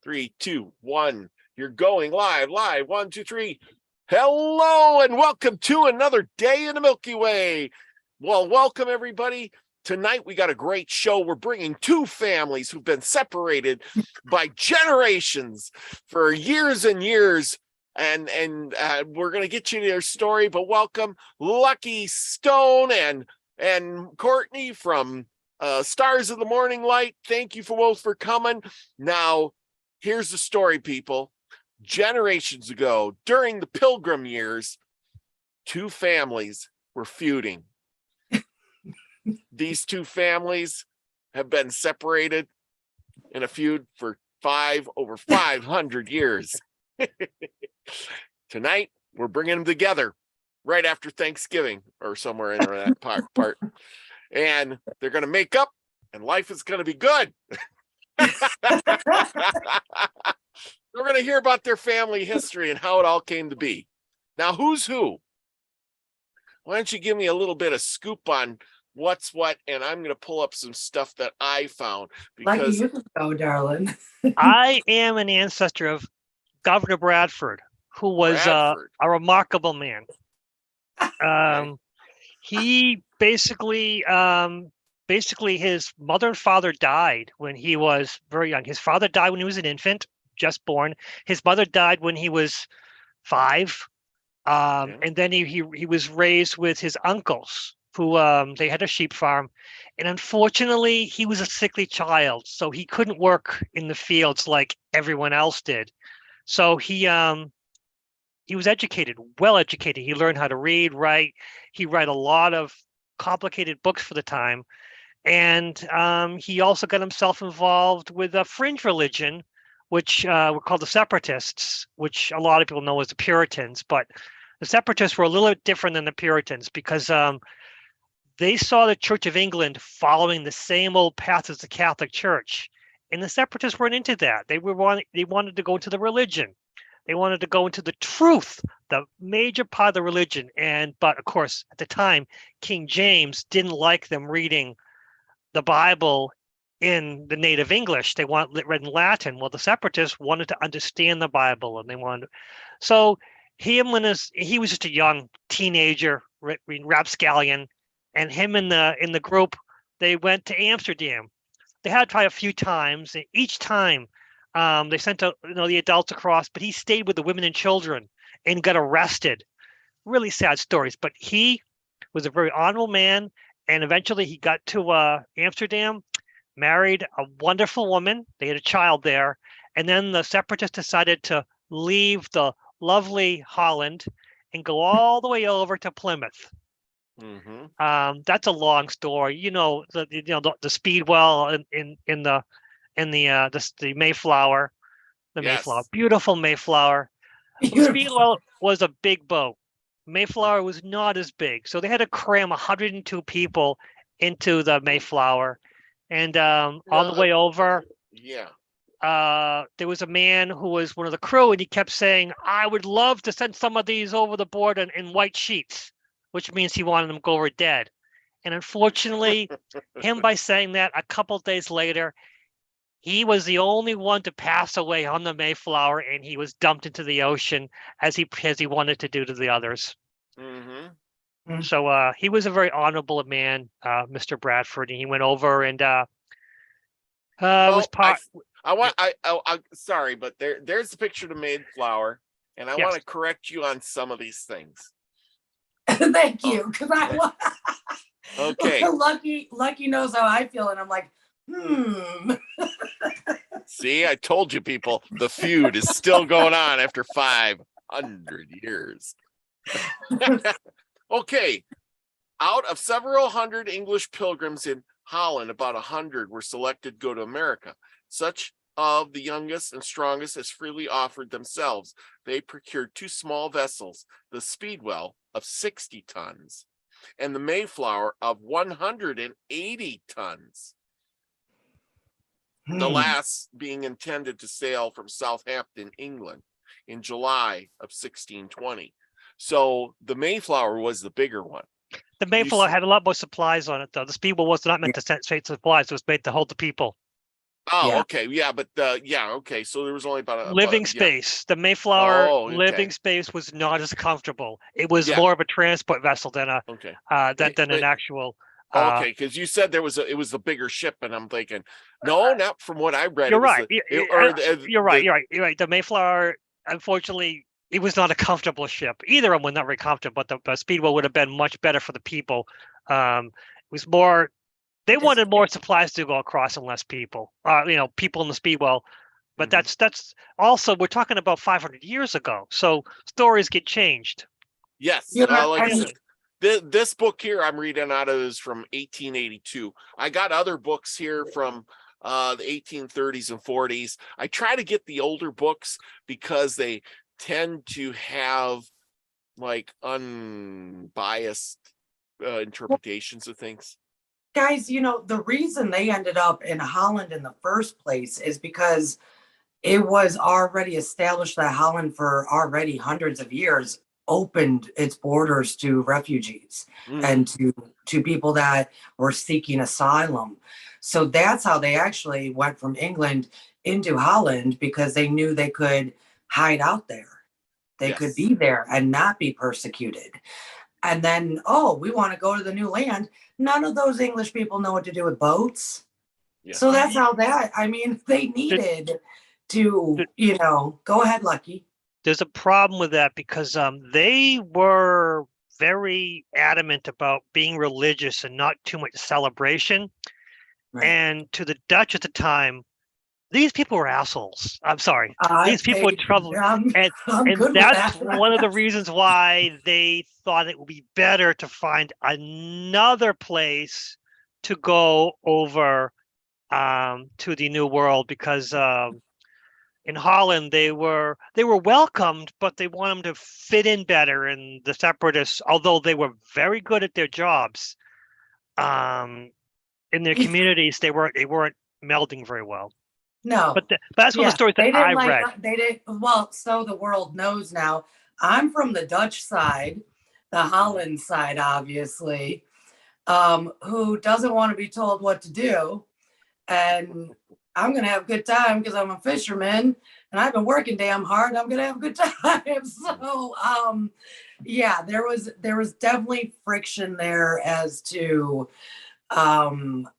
3, 2, 1. You're going live. 1, 2, 3. Hello and welcome to another day in the Milky Way. Well, welcome everybody. Tonight we got a great show. We're bringing two families who've been separated by generations for years and years. And we're going to get you their story, but welcome Lucky Stone and Courtney from Stars of the Morning Light. Thank you for both for coming. Now, here's the story, people. Generations ago, during the Pilgrim years, two families were feuding. These two families have been separated in a feud for over 500 years. Tonight, we're bringing them together right after Thanksgiving or somewhere in that part. And they're going to make up and life is going to be good. We're going to hear about their family history and how it all came to be. Now, who's who? Why don't you give me a little bit of scoop on what's what, and I'm going to pull up some stuff that I found. Because Lucky, you can go, darling. I am an ancestor of Governor Bradford, who was a remarkable man. He basically his mother and father died when he was very young. His father died when he was an infant, just born. His mother died when he was 5. And then he was raised with his uncles, who they had a sheep farm. And unfortunately, he was a sickly child, so he couldn't work in the fields like everyone else did. So he was educated, well educated. He learned how to read, write. He read a lot of complicated books for the time. And he also got himself involved with a fringe religion, which were called the Separatists, which a lot of people know as the Puritans. But the Separatists were a little bit different than the Puritans because they saw the Church of England following the same old path as the Catholic Church. And the Separatists weren't into that. They wanted to go into the religion. They wanted to go into the truth, the major part of the religion. But of course, at the time, King James didn't like them reading the Bible in the native English. They read in Latin. Well, the Separatists wanted to understand the Bible, and they wanted. So he was just a young teenager, rapscallion, and him in the group, they went to Amsterdam. They had to try a few times, and each time they sent the adults across, but he stayed with the women and children and got arrested. Really sad stories, but he was a very honorable man, and eventually he got to Amsterdam, married a wonderful woman. They had a child there, and then the Separatists decided to leave the lovely Holland and go all the way over to Plymouth. Mm-hmm. That's a long story. The Speedwell in the Mayflower, Mayflower, beautiful Mayflower. The Speedwell was a big boat. Mayflower was not as big, so they had to cram 102 people into the Mayflower, and on the way over, there was a man who was one of the crew, and he kept saying, "I would love to send some of these over the board in white sheets," which means he wanted them to go over dead. And unfortunately, by saying that, a couple of days later, he was the only one to pass away on the Mayflower, and he was dumped into the ocean as he wanted to do to the others. Mm-hmm. So he was a very honorable man, Mr. Bradford, and he went over and was part. Sorry, but there's the picture of the Mayflower, and I want to correct you on some of these things. Thank you, because okay. Lucky knows how I feel, and I'm like, See, I told you, people, the feud is still going on after 500 years. Okay. Out of several hundred English pilgrims in Holland, about 100 were selected to go to America. Such of the youngest and strongest as freely offered themselves. They procured 2 small vessels, the Speedwell of 60 tons and the Mayflower of 180 tons. The last being intended to sail from Southampton, England in July of 1620. So the Mayflower was the bigger one. The Mayflower had a lot more supplies on it, though. The Speedwell was not meant to send straight supplies. It was made to hold the people. Oh, Yeah. okay. Yeah, but okay. So there was only Living yeah. space. The Mayflower Oh, okay. living space was not as comfortable. It was Yeah. more of a transport vessel than Okay. than an But actual. okay, because you said it was a bigger ship, and I'm thinking, no, not from what I read. You're It was right. You're right. You're right. The Mayflower, unfortunately, it was not a comfortable ship. Either of them were not very comfortable, but the Speedwell would have been much better for the people. It was more. They wanted more supplies to go across and less people. People in the Speedwell. But that's also, we're talking about 500 years ago. So stories get changed. Yes. You know, Like I and said, this book here I'm reading out of is from 1882. I got other books here from the 1830s and 40s. I try to get the older books because they tend to have like unbiased interpretations of things. guys, the reason they ended up in Holland in the first place is because it was already established that Holland, for already hundreds of years, opened its borders to refugees and to people that were seeking asylum. So that's how they actually went from England into Holland, because they knew they could hide out there. They could be there and not be persecuted. And then, oh, we want to go to the new land. None of those English people know what to do with boats. Yeah. So that's how they needed to, go ahead, Lucky. There's a problem with that because they were very adamant about being religious and not too much celebration. Right. And to the Dutch at the time, these people were assholes. I'm sorry. These people were trouble. And that's one of the reasons why they thought it would be better to find another place to go over to the New World, because in Holland they were welcomed, but they want them to fit in better. And the separatists, although they were very good at their jobs, in their communities, they weren't melding very well. No, but that's one of the stories that I read. They didn't. Well, so the world knows now. I'm from the Dutch side, the Holland side, obviously, who doesn't want to be told what to do, and I'm gonna have a good time because I'm a fisherman and I've been working damn hard. I'm gonna have a good time. So, yeah, there was definitely friction there as to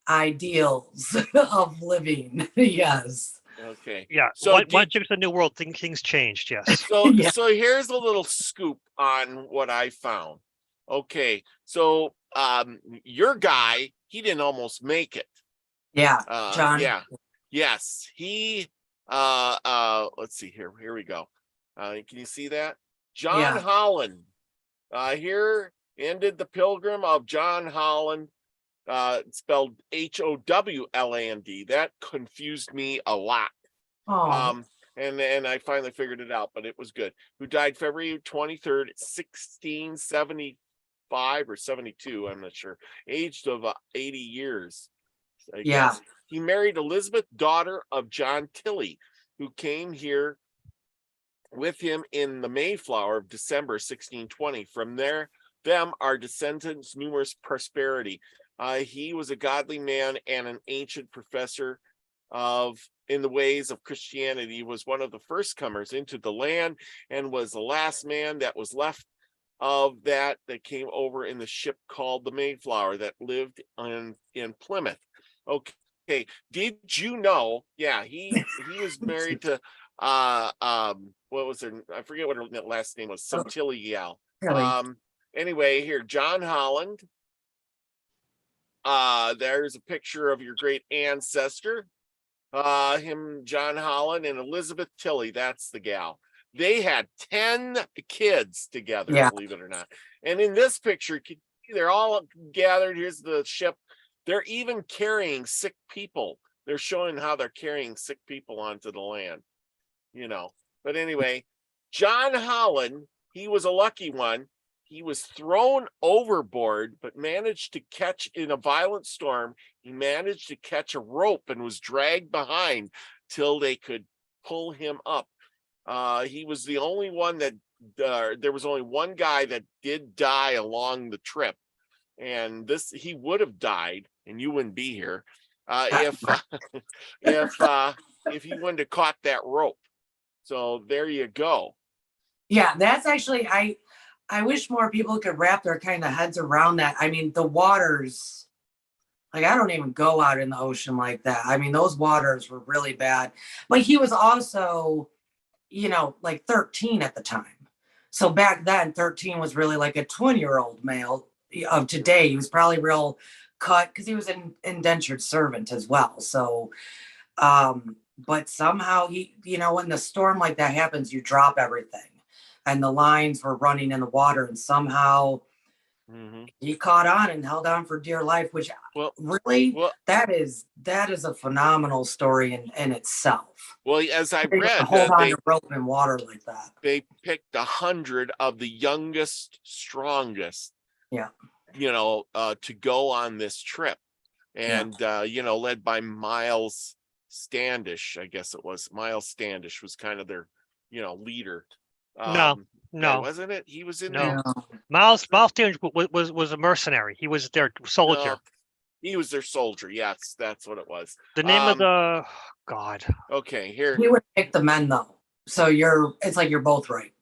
ideals of living. Yes. Okay. Yeah. So once you're in the New World, things changed. Yes. So so here's a little scoop on what I found. Okay. So your guy, he didn't almost make it. Yeah. John. Yeah. Yes. He let's see here. Here we go. Can you see that? John Holland. Here ended the pilgrim of John Holland. Spelled Howland. That confused me a lot. And I finally figured it out, but it was good. Who died February 23rd, 1675 or 72, I'm not sure. Aged of 80 years. I guess. He married Elizabeth, daughter of John Tilley, who came here with him in the Mayflower of December 1620. From them are descendants numerous prosperity. He was a godly man and an ancient professor in the ways of Christianity. He was one of the first comers into the land and was the last man that was left of that came over in the ship called the Mayflower that lived in Plymouth. Okay. Did you know? Yeah, he was married to what was her? I forget what her last name was. Some Tilly. Anyway, here, John Holland. There's a picture of your great ancestor. John Holland and Elizabeth Tilley. That's the gal. They had 10 kids together, believe it or not. And in this picture, they're all gathered. Here's the ship. They're even carrying sick people. They're showing how they're carrying sick people onto the land, But anyway, John Holland, he was a lucky one. He was thrown overboard, but managed to catch in a violent storm. He managed to catch a rope and was dragged behind till they could pull him up. He was the only one that there was only one guy that did die along the trip. And he would have died and you wouldn't be here. if if he wouldn't have caught that rope. So there you go. Yeah, that's actually I wish more people could wrap their kind of heads around that. I mean, the waters, like I don't even go out in the ocean like that. I mean, those waters were really bad. But he was also, like 13 at the time. So back then, 13 was really like a 20-year-old male of today. He was probably real cut because he was an indentured servant as well. So, but somehow when the storm like that happens, you drop everything. And the lines were running in the water, and somehow he caught on and held on for dear life, which that is a phenomenal story in itself. Well, as I read, hold on to rope in water like that. They picked 100 of the youngest, strongest, to go on this trip, and led by Miles Standish. I guess it was Miles Standish was kind of their, leader. No, wasn't it? He was in no. there. Miles Standish was a mercenary. He was their soldier. No, he was their soldier. Yes, that's what it was. The name of the God. Okay, here. He would pick the men though. So it's like you're both right.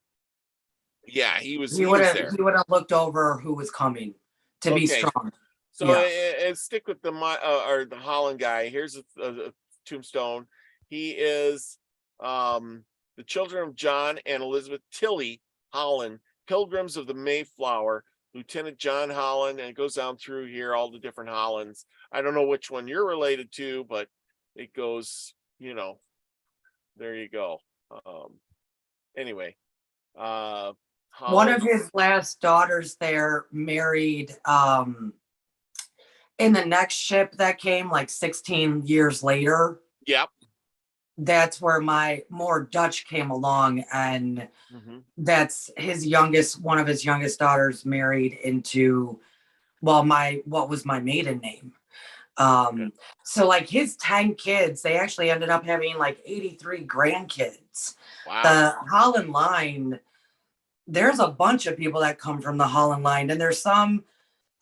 Yeah, he was. He would have looked over who was coming to be strong. So and stick with the Holland guy. Here's a tombstone. He is the children of John and Elizabeth Tilley Holland, Pilgrims of the Mayflower, Lieutenant John Holland, and it goes down through here, all the different Hollands. I don't know which one you're related to, but it goes, there you go. Anyway, Holland. One of his last daughters there married in the next ship that came like 16 years later. Yep. That's where more Dutch came along, and that's one of his youngest daughters married into, what was my maiden name. So like his 10 kids, they actually ended up having like 83 grandkids. Wow. The Holland line, there's a bunch of people that come from the Holland line, and there's some,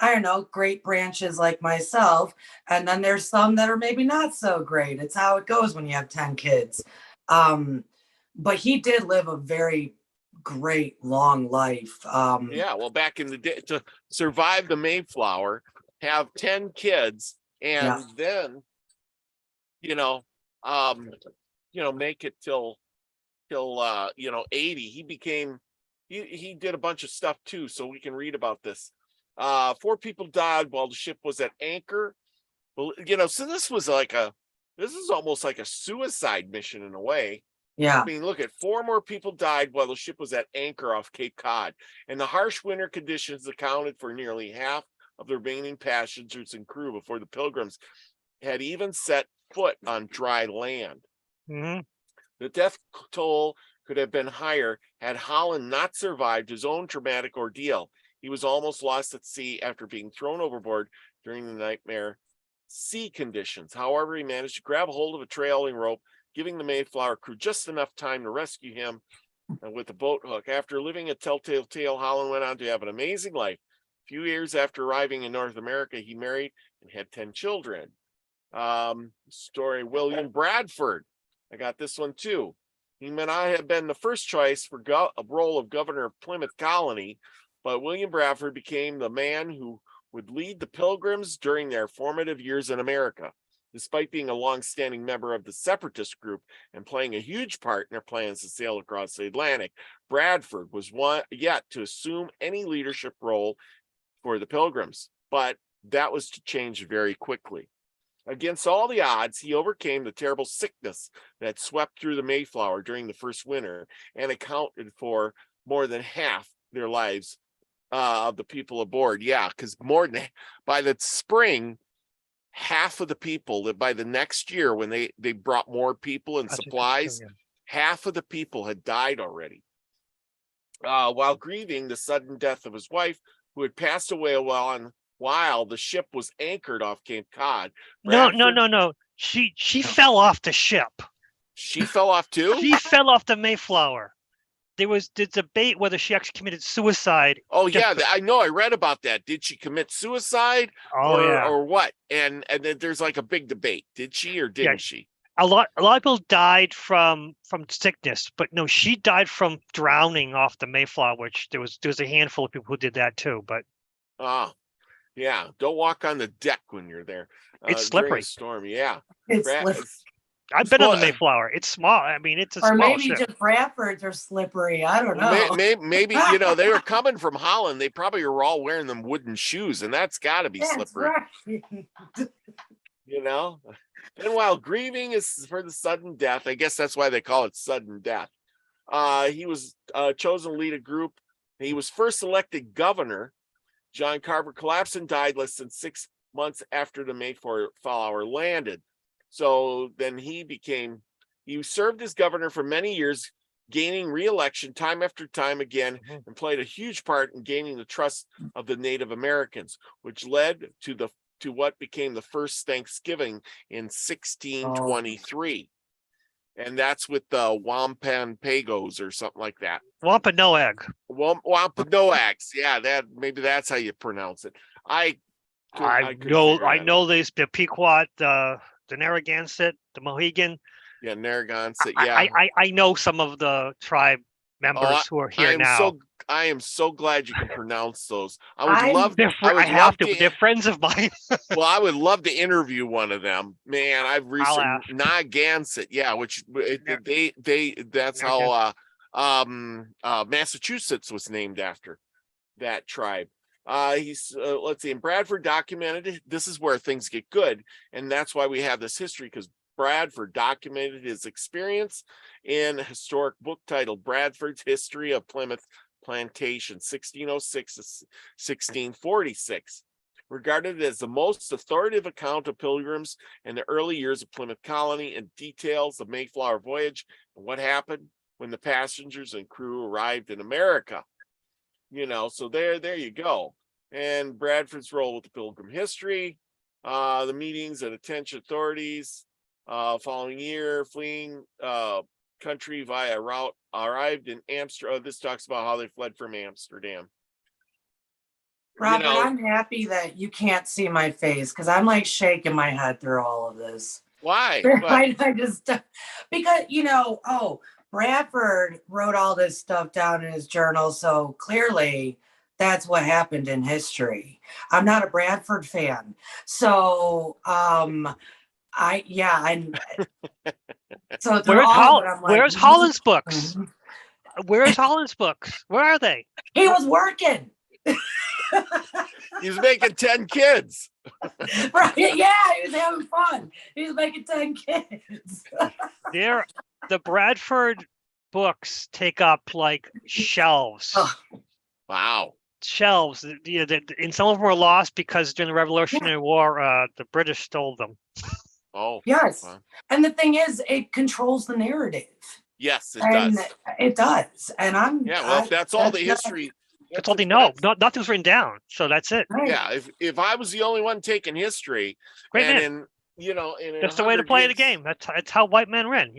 I don't know, great branches like myself. And then there's some that are maybe not so great. It's how it goes when you have 10 kids. But he did live a very great long life. Well, back in the day, to survive the Mayflower, have 10 kids, and then, make it till 80. He did a bunch of stuff too. So we can read about this. 4 people died while the ship was at anchor. Well, so this is almost like a suicide mission in a way. Yeah. I mean, look at 4 more people died while the ship was at anchor off Cape Cod, and the harsh winter conditions accounted for nearly half of the remaining passengers and crew before the Pilgrims had even set foot on dry land. Mm-hmm. The death toll could have been higher had Holland not survived his own traumatic ordeal. He was almost lost at sea after being thrown overboard during the nightmare sea conditions. However, he managed to grab a hold of a trailing rope, giving the Mayflower crew just enough time to rescue him with a boat hook. After living a telltale tale, Holland went on to have an amazing life. A few years after arriving in North America, he married and had 10 children. Story, William Bradford. I got this one too. He may not have been the first choice for a role of governor of Plymouth Colony, but William Bradford became the man who would lead the Pilgrims during their formative years in America. Despite being a long-standing member of the separatist group and playing a huge part in their plans to sail across the Atlantic, Bradford was yet to assume any leadership role for the Pilgrims, but that was to change very quickly. Against all the odds, he overcame the terrible sickness that swept through the Mayflower during the first winter and accounted for more than half their lives of the people aboard. Yeah, because by the spring, half of the people that by the next year, when they brought more people and supplies, half of the people had died already. While grieving the sudden death of his wife, who had passed away while the ship was anchored off Cape Cod. No. She fell off the ship. She fell off too? She fell off the Mayflower. there was the debate whether she actually committed suicide. Oh just yeah, I know. I read about that. Did she commit suicide Oh yeah. or what? And then there's like a big debate. Did she or didn't she? A lot of people died from sickness, but no, she died from drowning off the Mayflower, which there was a handful of people who did that too. But Oh, yeah. Don't walk on the deck when you're there. It's during slippery. a storm. Yeah. It's slippery. I've been on the Mayflower. It's small. I mean, it's a Or small maybe ship. just Bradfords are slippery. I don't know. Maybe they were coming from Holland. They probably were all wearing them wooden shoes, and that's got to be slippery. Right. And while grieving is for the sudden death, I guess that's why they call it sudden death. He was chosen to lead a group. He was first elected governor. John Carver collapsed and died less than 6 months after the Mayflower landed. So then he served as governor for many years, gaining re-election time after time again, and played a huge part in gaining the trust of the Native Americans, which led to what became the first Thanksgiving in 1623. And that's with the Wampanoags or something like that. Wampanoag. Wampanoags. Yeah, maybe that's how you pronounce it. I know the Pequot, the Narragansett, the Mohegan. Yeah, Narragansett. Yeah, I know some of the tribe members who are here now. I am so glad you can pronounce those. They're friends of mine. Well, I would love to interview one of them. Man, I've researched Narragansett. Yeah, that's how Massachusetts was named after that tribe. Let's see, and Bradford documented, this is where things get good, and that's why we have this history, because Bradford documented his experience in a historic book titled Bradford's History of Plymouth Plantation, 1606 to 1646, regarded as the most authoritative account of pilgrims in the early years of Plymouth colony, and details the Mayflower voyage and what happened when the passengers and crew arrived in America. So there you go. And Bradford's role with the Pilgrim history, the meetings and attention authorities. Following year, fleeing country via route, arrived in Amsterdam. This talks about how they fled from Amsterdam. Robert, I'm happy that you can't see my face, because I'm like shaking my head through all of this. Why? I just because Bradford wrote all this stuff down in his journal, so clearly that's what happened in history. I'm not a Bradford fan, so so where's Holland's books? Where's Holland's books? Where are they? He was working. He was making 10 kids. Right? Yeah, he was having fun. He was making 10 kids. The Bradford books take up like shelves. Oh. Wow. Shelves. And some of them were lost because during the Revolutionary War, the British stole them. Oh, yes. wow. And the thing is, it controls the narrative. Yes, it does. It does. And if that's all the history. That's all they know. Nothing's written down. So that's it. Right. Yeah. If I was the only one taking history, that's the way to play the game. That's how white men win,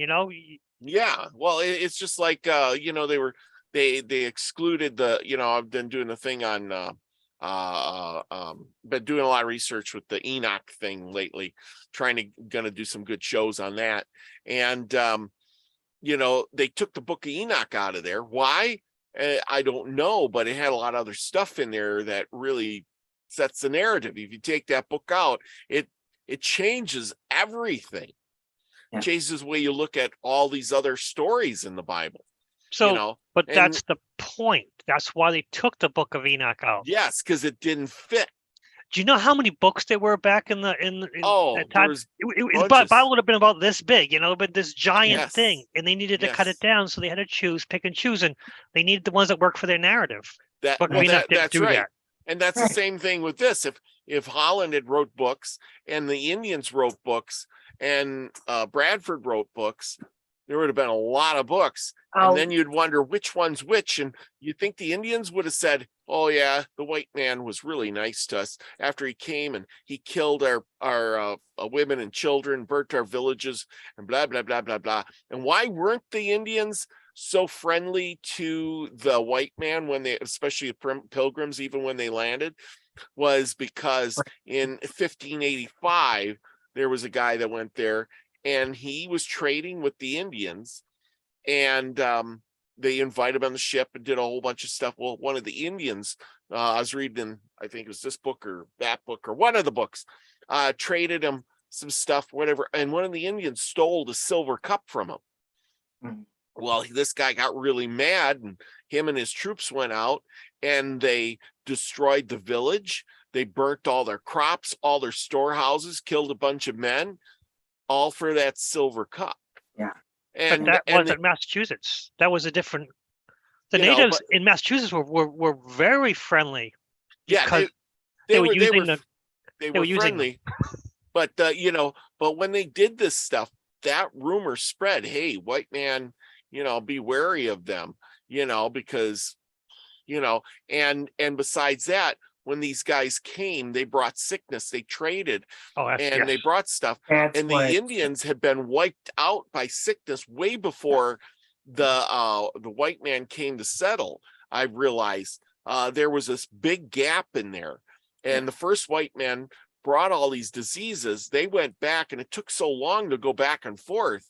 Yeah. Well, it's just like, they excluded I've been doing a thing on, been doing a lot of research with the Enoch thing lately, gonna do some good shows on that. And, they took the book of Enoch out of there. Why? I don't know, but it had a lot of other stuff in there that really sets the narrative. If you take that book out, it changes everything. Yeah. It changes the way you look at all these other stories in the Bible. So, but that's the point. That's why they took the book of Enoch out. Yes, because it didn't fit. Do you know how many books there were back in that time? The Bible would have been about this big, but this giant thing, and they needed to cut it down, so they had to pick and choose, and they needed the ones that worked for their narrative. That's right. And that's the same thing with this. If Holland had wrote books and the Indians wrote books and Bradford wrote books, there would have been a lot of books. And then you'd wonder which one's which. And you think the Indians would have said, oh yeah, the white man was really nice to us after he came and he killed our women and children, burnt our villages, and blah, blah, blah, blah, blah. And why weren't the Indians so friendly to the white man when they, especially pilgrims, even when they landed, was because in 1585 there was a guy that went there and he was trading with the Indians, and they invited him on the ship and did a whole bunch of stuff. Well, one of the Indians, I was reading, I think it was this book or that book or one of the books, traded him some stuff, whatever, and one of the Indians stole the silver cup from him. Mm-hmm. Well, this guy got really mad, and him and his troops went out and they destroyed the village. They burnt all their crops, all their storehouses, killed a bunch of men, all for that silver cup. Yeah. And that wasn't Massachusetts. That was a different. The natives in Massachusetts were very friendly. Yeah, they were friendly. But but when they did this stuff, that rumor spread. Hey, white man, be wary of them. Because and besides that, when these guys came, they brought sickness. They traded, they brought stuff. The Indians had been wiped out by sickness way before the white man came to settle. I realized there was this big gap in there, and the first white man brought all these diseases. They went back, and it took so long to go back and forth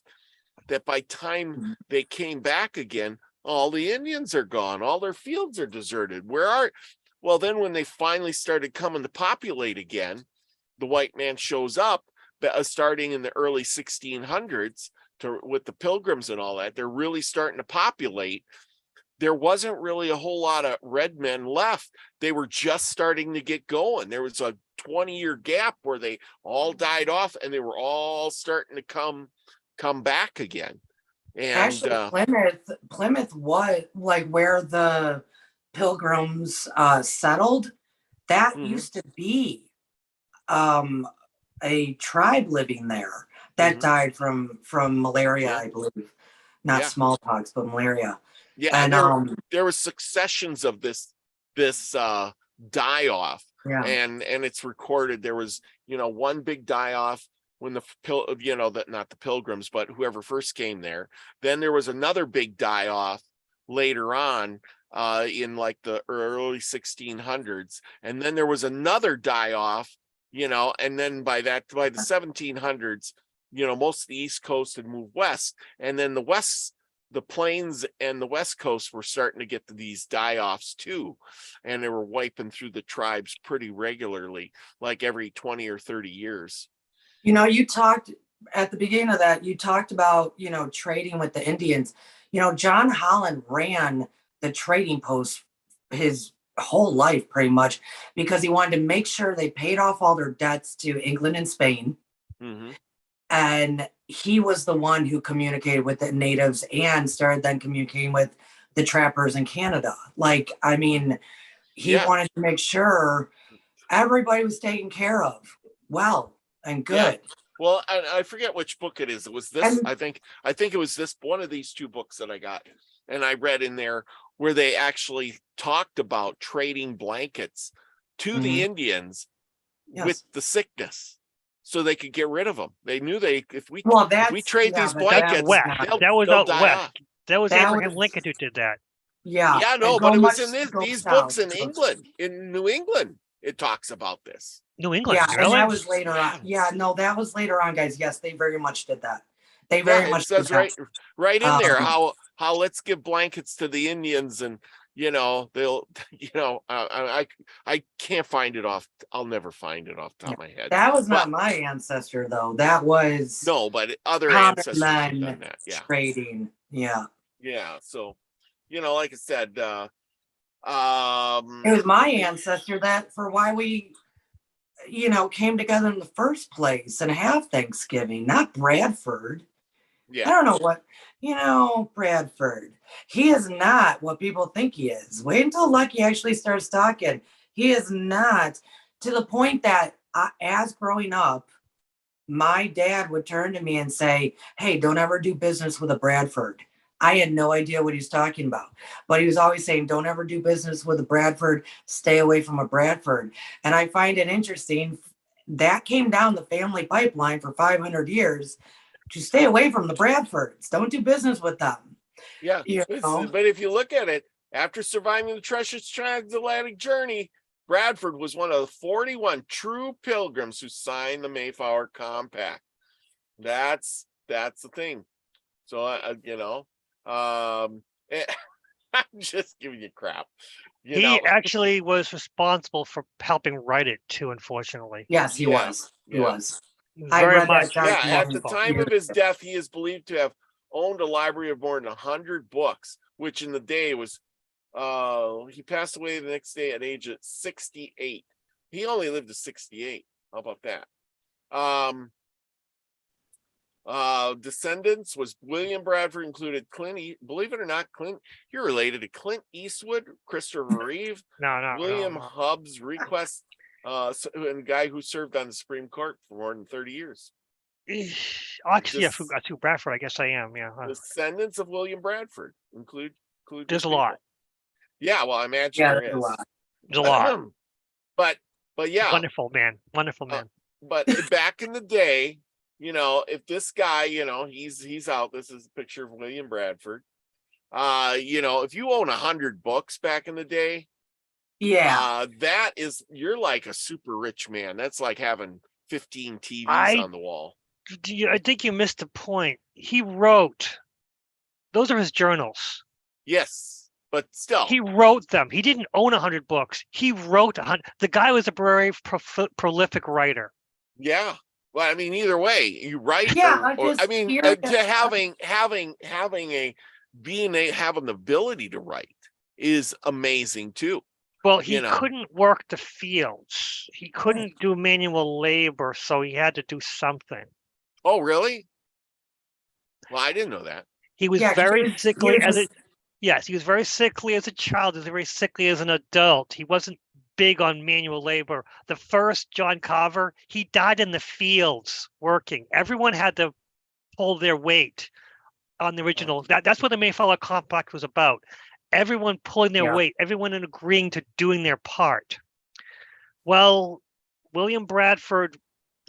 that by time they came back again, all the Indians are gone. All their fields are deserted. Well, then when they finally started coming to populate again, the white man shows up, starting in the early 1600s with the pilgrims and all that. They're really starting to populate. There wasn't really a whole lot of red men left. They were just starting to get going. There was a 20-year gap where they all died off, and they were all starting to come back again. And actually, Plymouth was like where the pilgrims settled. That used to be a tribe living there that died from malaria, I believe. Not smallpox, but malaria. Yeah, and there were successions of this die off. Yeah. And it's recorded. There was, one big die off when not the pilgrims, but whoever first came there. Then there was another big die off later on in like the early 1600s. And then there was another die off, and then by the 1700s, most of the East Coast had moved west. And then the plains and the West Coast were starting to get to these die-offs too. And they were wiping through the tribes pretty regularly, like every 20 or 30 years. You talked at the beginning of that, you talked about, trading with the Indians. John Holland ran the trading post his whole life pretty much because he wanted to make sure they paid off all their debts to England and Spain. Mm-hmm. And he was the one who communicated with the natives and started then communicating with the trappers in Canada. He wanted to make sure everybody was taken care of well and good. Yeah. Well, I forget which book it is. It was this. I think it was this one of these two books that I got, and I read in there where they actually talked about trading blankets to the Indians with the sickness, so they could get rid of them. They knew if we trade these blankets, that was out west. That was Abraham Lincoln who did that. Yeah. Yeah, no, but it was in these books in England, in New England. It talks about this. New England, yeah, really? And that was later on. Yeah, no, that was later on, guys. Yes, they very much did that. They very much says right in there how let's give blankets to the Indians, and they'll I can't find it off. I'll never find it off the top of my head. That was not my ancestor though. That was but other ancestors have done that. Yeah, trading. Yeah. Yeah. So, like I said, it was my ancestor that for why we came together in the first place and have Thanksgiving, not Bradford. Yeah. I don't know what, Bradford. He is not what people think he is. Wait until Lucky actually starts talking. He is not, to the point that as growing up, my dad would turn to me and say, hey, don't ever do business with a Bradford. I had no idea what he was talking about, but he was always saying, don't ever do business with a Bradford, stay away from a Bradford. And I find it interesting that came down the family pipeline for 500 years to stay away from the Bradfords. Don't do business with them. Yeah. You know? But if you look at it, after surviving the treacherous transatlantic journey, Bradford was one of the 41 true pilgrims who signed the Mayflower Compact. That's the thing. So, I'm just giving you crap. He actually was responsible for helping write it too, unfortunately. Yes, he was. He was. I Very read much. that Yeah, documentary at the about time years of his ago. death, he is believed to have owned a library of more than 100 books, which in the day was, he passed away the next day at age of 68. He only lived to 68. How about that? Descendants was William Bradford, included believe it or not, Clint, you're related to Clint Eastwood, Christopher Reeve, William No. Hubbs Request, and a guy who served on the Supreme Court for more than 30 years. Actually, to Bradford, I guess I am. Yeah. Descendants of William Bradford include There's a lot. Yeah, well, I imagine there is. There's a lot. But yeah. Wonderful man. But back in the day, if this guy, he's out. This is a picture of William Bradford. If you own 100 books back in the day, you're like a super rich man. That's like having 15 TVs on the wall. I think you missed the point. He wrote, those are his journals. Yes, but still. He wrote them. He didn't own 100 books. He wrote 100. The guy was a very prolific writer. Yeah. Well, I mean, either way, you write. Yeah, having the ability to write is amazing too. Well, he couldn't work the fields. He couldn't do manual labor, so he had to do something. Oh, really? Well, I didn't know that. He was very sickly he was very sickly as a child. He was very sickly as an adult. He wasn't big on manual labor. The first John Carver, he died in the fields working. Everyone had to pull their weight on the original. That's what the Mayflower Compact was about. Everyone pulling their weight, everyone agreeing to doing their part. Well, William Bradford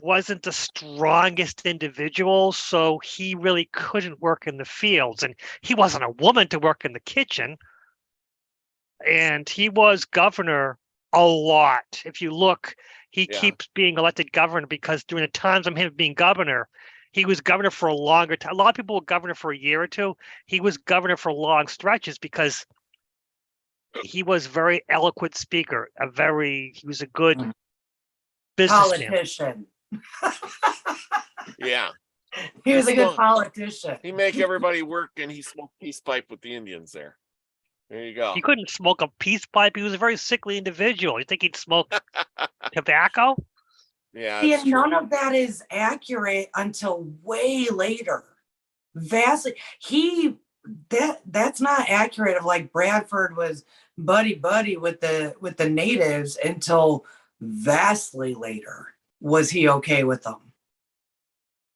wasn't the strongest individual, so he really couldn't work in the fields, and he wasn't a woman to work in the kitchen. And he was governor a lot. If you look, he keeps being elected governor because during the times of him being governor, he was governor for a longer time. A lot of people were governor for a year or two. He was governor for long stretches because he was a very eloquent speaker. He was a good businessman. Politician. Yeah. He was a good politician. He make everybody work, and he smoked peace pipe with the Indians there. There you go. He couldn't smoke a peace pipe. He was a very sickly individual. You think he'd smoke tobacco? Yeah. See, and none of that is accurate until way later. Vastly. That's not accurate of like Bradford was buddy with the natives until vastly later. Was he okay with them?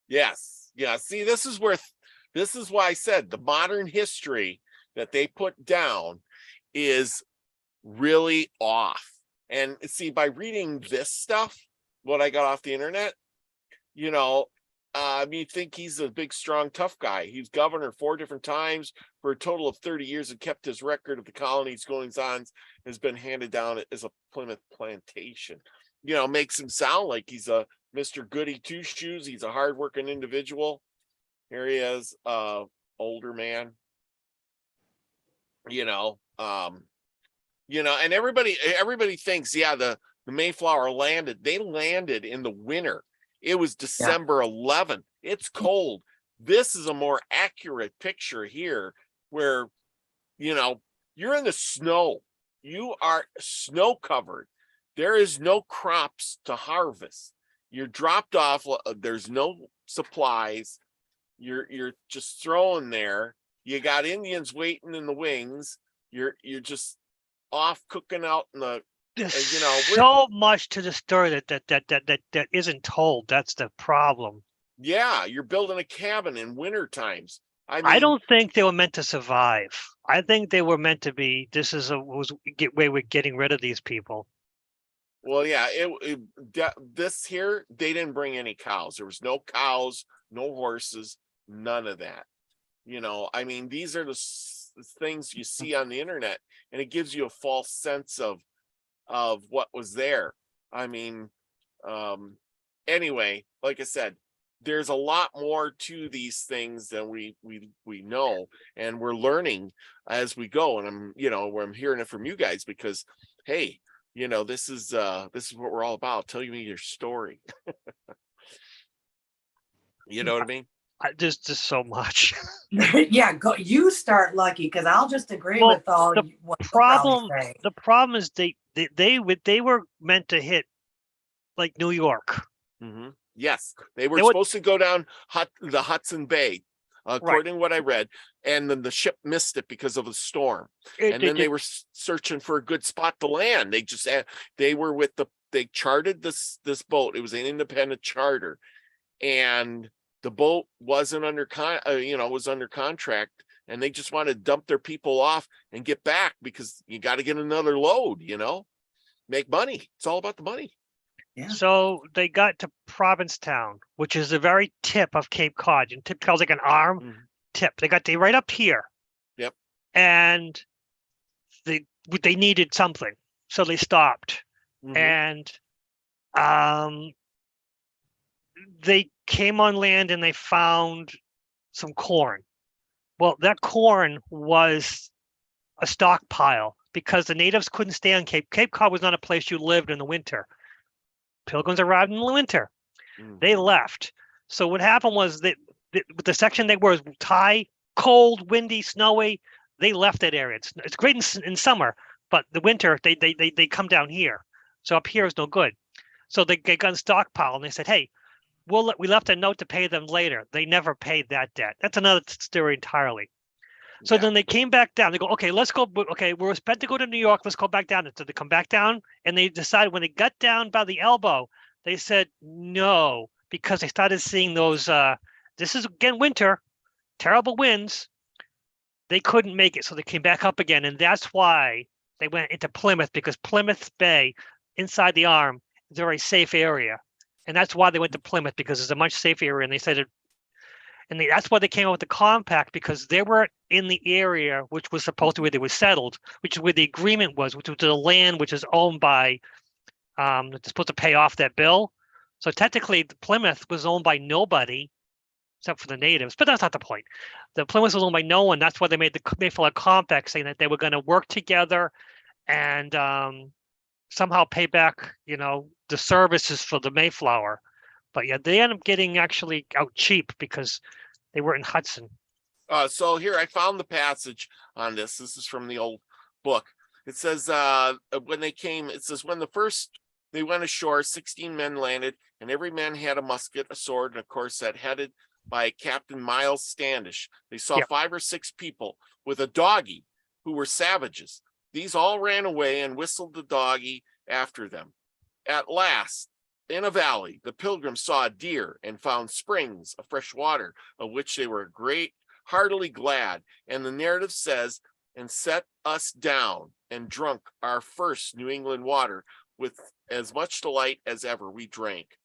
Yes. Yeah. See, this is why I said the modern history that they put down is really off. And see, by reading this stuff, what I got off the internet, you think he's a big, strong, tough guy. He's governor 4 different times for a total of 30 years and kept his record of the colony's goings-on has been handed down as a Plymouth plantation. Makes him sound like he's a Mr. Goody Two-Shoes. He's a hardworking individual. Here he is, older man. And everybody thinks, the Mayflower landed. They landed in the winter. It was December 11th. It's cold. This is a more accurate picture here where, you're in the snow. You are snow covered. There is no crops to harvest. You're dropped off. There's no supplies. You're just thrown there. You got Indians waiting in the wings. You're just off cooking out in the. There's so much to the story that isn't told. That's the problem. Yeah, you're building a cabin in winter times. I don't think they were meant to survive. I think they were meant to be. This is was way we're getting rid of these people. Well, yeah, this here, they didn't bring any cows. There was no cows, no horses, none of that. I mean, these are the things you see on the internet, and it gives you a false sense of what was there. I mean, anyway, like I said, there's a lot more to these things than we know, and we're learning as we go. And I'm hearing it from you guys because, hey, this is what we're all about. Tell me your story. You know what I mean? There's just so much. Yeah, go. You start, Lucky, because I'll just agree Well, with all the what you problem probably say. the problem is they were meant to hit like New York. Mm-hmm. Yes, they were They would, supposed to go down the Hudson Bay, right. according to what I read, and then the ship missed it because of the storm. And then they were searching for a good spot to land. They chartered this boat. It was an independent charter, and the boat wasn't under was under contract, and they just wanted to dump their people off and get back because you got to get another load, make money. It's all about the money. Yeah. So they got to Provincetown, which is the very tip of Cape Cod. And Cape Cod's like an arm tip. They got right up here. Yep. And they needed something, so they stopped. And they came on land and they found some corn. Well, that corn was a stockpile because the natives couldn't stay on Cape Cod was not a place you lived in the winter. Pilgrims arrived in the winter. They left. So what happened was that the section they were Thai, cold, windy, snowy. They left that area. It's great in summer, but the winter they come down here. So up here is no good. So they got a stockpile and they said, "Hey, we left a note to pay them later." They never paid that debt. That's another story entirely. So then they came back down. They go, "Okay, let's go. Okay, we're meant to go to New York. Let's go back down." So they come back down, and they decided when they got down by the elbow, they said no because they started seeing those. This is again winter, terrible winds. They couldn't make it, so they came back up again, and that's why they went into Plymouth because Plymouth Bay, inside the arm, is a very safe area, and that's why they went to Plymouth because it's a much safer area. And they said that's why they came up with the compact because they were in the area which was supposed to be where they were settled, which is where the agreement was, which was the land which is owned by, they're supposed to pay off that bill. So technically, Plymouth was owned by nobody except for the natives, but that's not the point. The Plymouth was owned by no one. That's why they made the Mayflower Compact, saying that they were going to work together and somehow pay back, the services for the Mayflower. But yeah, they end up getting actually out cheap because they were in Hudson. So here I found the passage on this. This is from the old book. It says when they came, it says when they went ashore, 16 men landed, and every man had a musket, a sword, and a corset, headed by Captain Miles Standish. They saw 5 or 6 people with a doggie who were savages. These all ran away and whistled the doggie after them. At last, in a valley, the pilgrims saw a deer and found springs of fresh water, of which they were heartily glad. And the narrative says, and set us down and drunk our first New England water with as much delight as ever we drank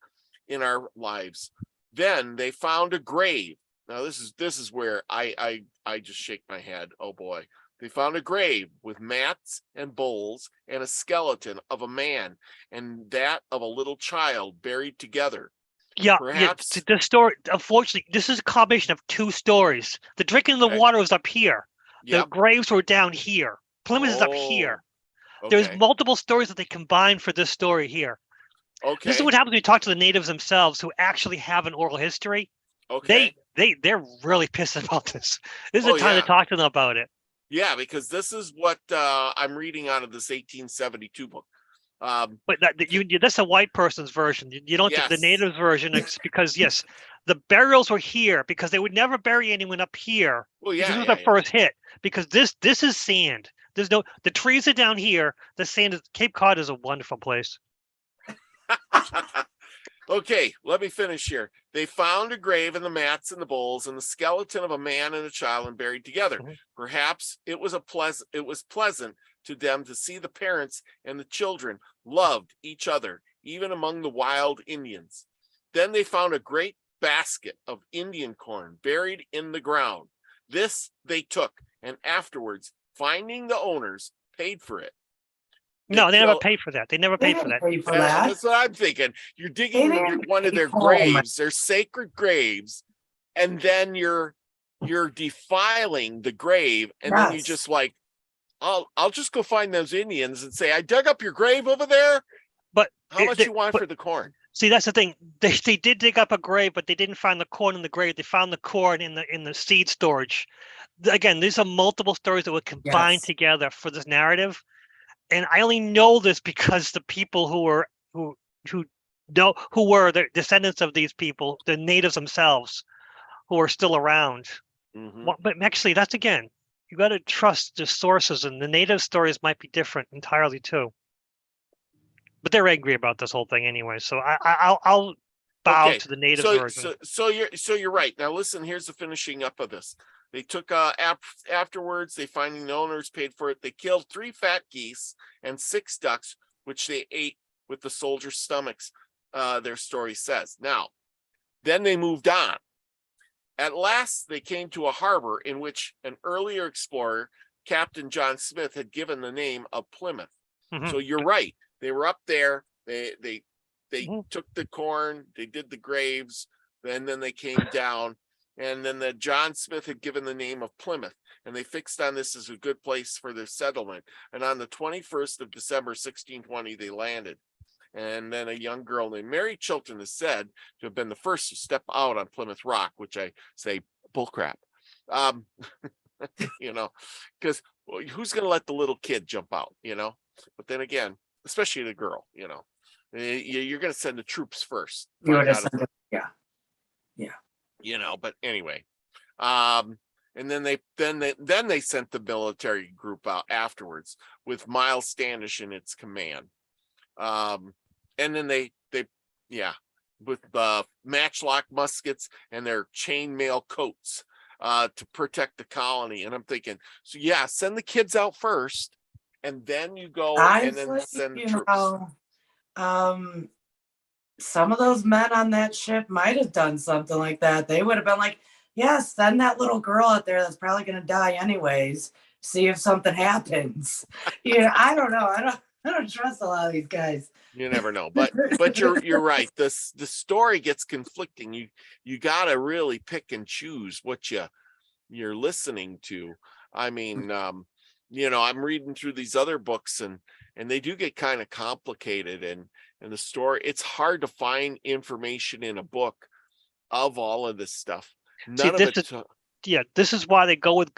in our lives. Then they found a grave. Now this is where I just shake my head. Oh boy. They found a grave with mats and bowls and a skeleton of a man and that of a little child buried together. Yeah, Perhaps the story, unfortunately, this is a combination of 2 stories. The drinking of the water was up here. The graves were down here. Plymouth is up here. Okay. There's multiple stories that they combined for this story here. Okay. This is what happens when you talk to the natives themselves who actually have an oral history. Okay. They're really pissed about this. This is the time to talk to them about it. Yeah, because this is what I'm reading out of this 1872 book. But that's a white person's version. You don't get the natives version because the burials were here because they would never bury anyone up here. Well, this was the first hit because this is sand. There's the trees are down here. The sand is Cape Cod is a wonderful place. Okay, let me finish here. They found a grave in the mats and the bowls and the skeleton of a man and a child and buried together. Perhaps it was pleasant to them to see the parents and the children loved each other, even among the wild Indians. Then they found a great basket of Indian corn buried in the ground. This they took, and afterwards, finding the owners, paid for it. No, they never paid for that. They never paid for that. Pay for that. That's what I'm thinking. You're digging They didn't one of their pay for 'em. graves, their sacred graves, and then you're defiling the grave, and then you Yes. just like, I'll just go find those Indians and say, I dug up your grave over there. But How much you want for the corn? See, that's the thing. They did dig up a grave, but they didn't find the corn in the grave. They found the corn in the seed storage. Again, these are multiple stories that were combined Yes. together for this narrative. And I only know this because the people who were the descendants of these people, the natives themselves, who are still around. Mhm. But actually, that's again, you got to trust the sources, and the native stories might be different entirely too. But they're angry about this whole thing anyway, so I'll bow to the native version. So you're right. Now listen, here's the finishing up of this. They took afterwards, they finding the owners, paid for it. They killed 3 fat geese and 6 ducks, which they ate with the soldiers' stomachs, their story says. Now, then they moved on. At last, they came to a harbor in which an earlier explorer, Captain John Smith, had given the name of Plymouth. Mhm. So you're right. They were up there. They Mhm. took the corn. They did the graves. And then they came down. And then the John Smith had given the name of Plymouth. And they fixed on this as a good place for their settlement. And on the 21st of December, 1620, they landed. And then a young girl named Mary Chilton is said to have been the first to step out on Plymouth Rock, which I say bullcrap. Because who's going to let the little kid jump out, But then again, especially the girl, you're going to send the troops first. Yeah. But anyway, and then they sent the military group out afterwards with Miles Standish in its command. And then they with matchlock muskets and their chainmail coats to protect the colony. And I'm thinking, so yeah, send the kids out first, and then you go and then send the troops. Some of those men on that ship might have done something like that. They would have been like, yeah, send that little girl out there that's probably going to die anyways. See if something happens. I don't know. I don't trust a lot of these guys. You never know, but you're right. The story gets conflicting. You got to really pick and choose what you're listening to. I mean, I'm reading through these other books, and they do get kind of complicated, and the story, it's hard to find information in a book of all of this stuff. This is why they go with